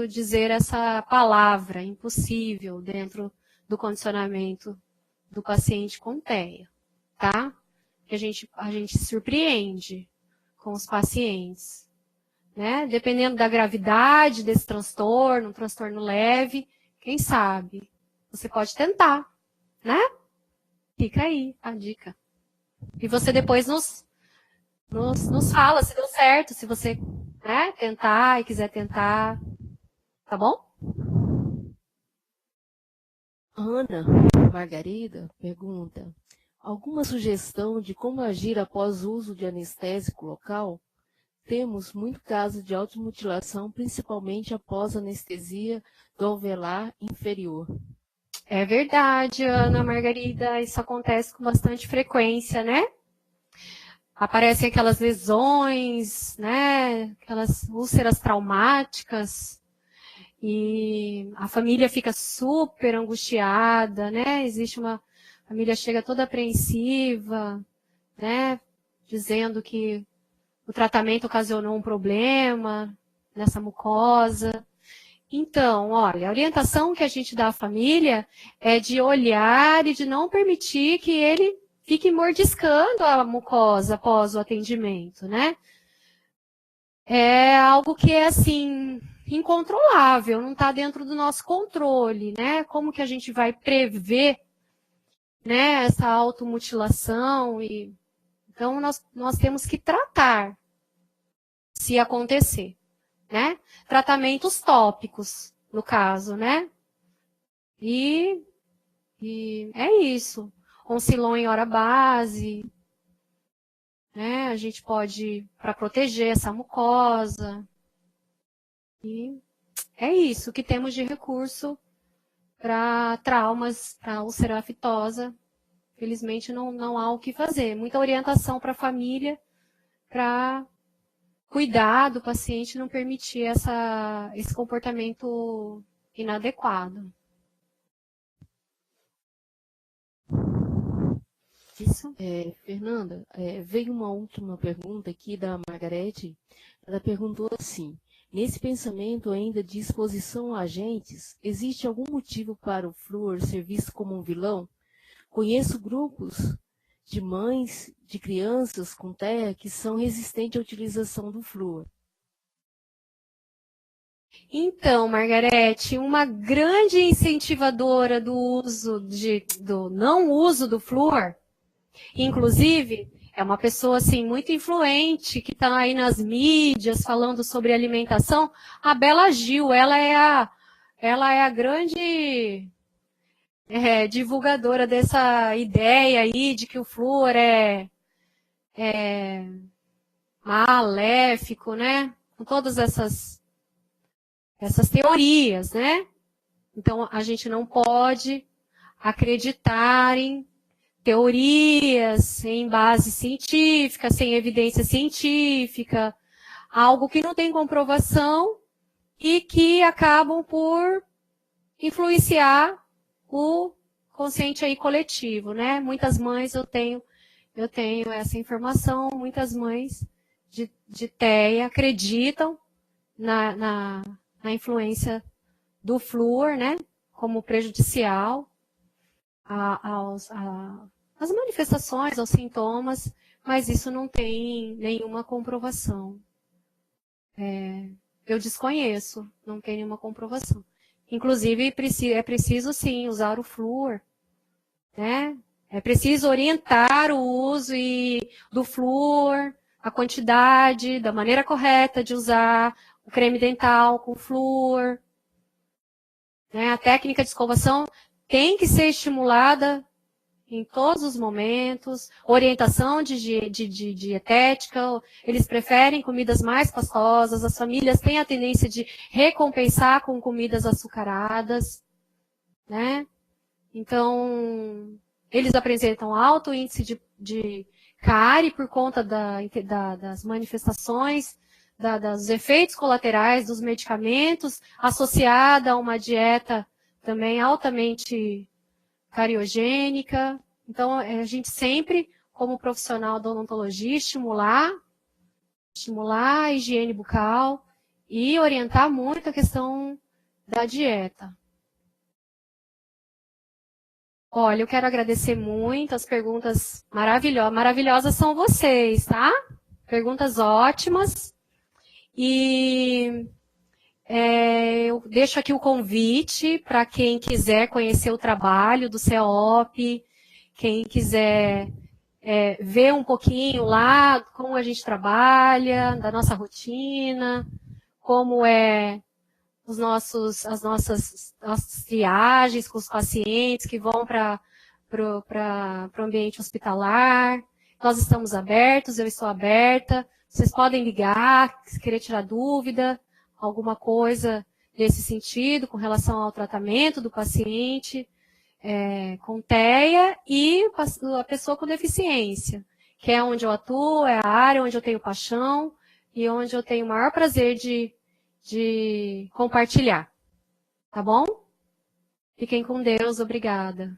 dizer essa palavra, impossível, dentro do condicionamento do paciente com TEA, tá? Que a gente se surpreende com os pacientes, né? Dependendo da gravidade desse transtorno, um transtorno leve, quem sabe? Você pode tentar, né? Fica aí a dica. E você depois nos fala se deu certo, se você, né, tentar e quiser tentar, tá bom? Ana Margarida pergunta, alguma sugestão de como agir após o uso de anestésico local? Temos muito caso de automutilação, principalmente após anestesia do alveolar inferior. É verdade, Ana Margarida, isso acontece com bastante frequência, né? Aparecem aquelas lesões, né? Aquelas úlceras traumáticas e a família fica super angustiada, né? A família chega toda apreensiva, né? Dizendo que o tratamento ocasionou um problema nessa mucosa. Então, olha, a orientação que a gente dá à família é de olhar e de não permitir que ele fique mordiscando a mucosa após o atendimento, né? É algo que é, assim, incontrolável, não está dentro do nosso controle, né? Como que a gente vai prever, né, essa automutilação? Então, nós temos que tratar, se acontecer, né? Tratamentos tópicos, no caso, né? E é isso. Oncilon em hora base, né? A gente pode, para proteger essa mucosa. E é isso que temos de recurso para traumas, para úlcera aftosa. Felizmente não há o que fazer. Muita orientação para a família, para cuidar do paciente e não permitir esse comportamento inadequado. Isso. Fernanda, veio uma última pergunta aqui da Margarete. Ela perguntou assim: nesse pensamento ainda de exposição a agentes, existe algum motivo para o flúor ser visto como um vilão? Conheço grupos de mães de crianças com TEA que são resistentes à utilização do flúor. Então, Margarete, uma grande incentivadora do não uso do flúor, inclusive, é uma pessoa assim muito influente que está aí nas mídias falando sobre alimentação, a Bela Gil. Ela é a grande divulgadora dessa ideia aí de que o flúor é maléfico, né? Com todas essas teorias, né? Então, a gente não pode acreditar em teorias sem base científica, sem evidência científica, algo que não tem comprovação e que acabam por influenciar o consciente aí coletivo, né? Muitas mães, eu tenho essa informação, muitas mães de TEA acreditam na influência do flúor, né? Como prejudicial às manifestações, aos sintomas, mas isso não tem nenhuma comprovação. Eu desconheço, não tem nenhuma comprovação. Inclusive, é preciso, sim, usar o flúor, né? É preciso orientar o uso do flúor, a quantidade, da maneira correta de usar o creme dental com flúor, né? A técnica de escovação tem que ser estimulada em todos os momentos, orientação de dietética, eles preferem comidas mais pastosas, as famílias têm a tendência de recompensar com comidas açucaradas, né? Então, eles apresentam alto índice de cárie por conta das manifestações, dos efeitos colaterais dos medicamentos, associada a uma dieta também altamente cariogênica. Então, a gente sempre, como profissional da odontologia, estimular a higiene bucal e orientar muito a questão da dieta. Olha, eu quero agradecer muito, as perguntas maravilhosas são vocês, tá? Perguntas ótimas. E eu deixo aqui o convite para quem quiser conhecer o trabalho do CEOP, quem quiser ver um pouquinho lá como a gente trabalha, da nossa rotina, como as nossas triagens com os pacientes que vão para o ambiente hospitalar. Nós estamos abertos, eu estou aberta. Vocês podem ligar, se querer tirar dúvida, alguma coisa nesse sentido, com relação ao tratamento do paciente com TEA e a pessoa com deficiência, que é onde eu atuo, é a área onde eu tenho paixão e onde eu tenho o maior prazer de compartilhar. Tá bom? Fiquem com Deus, obrigada.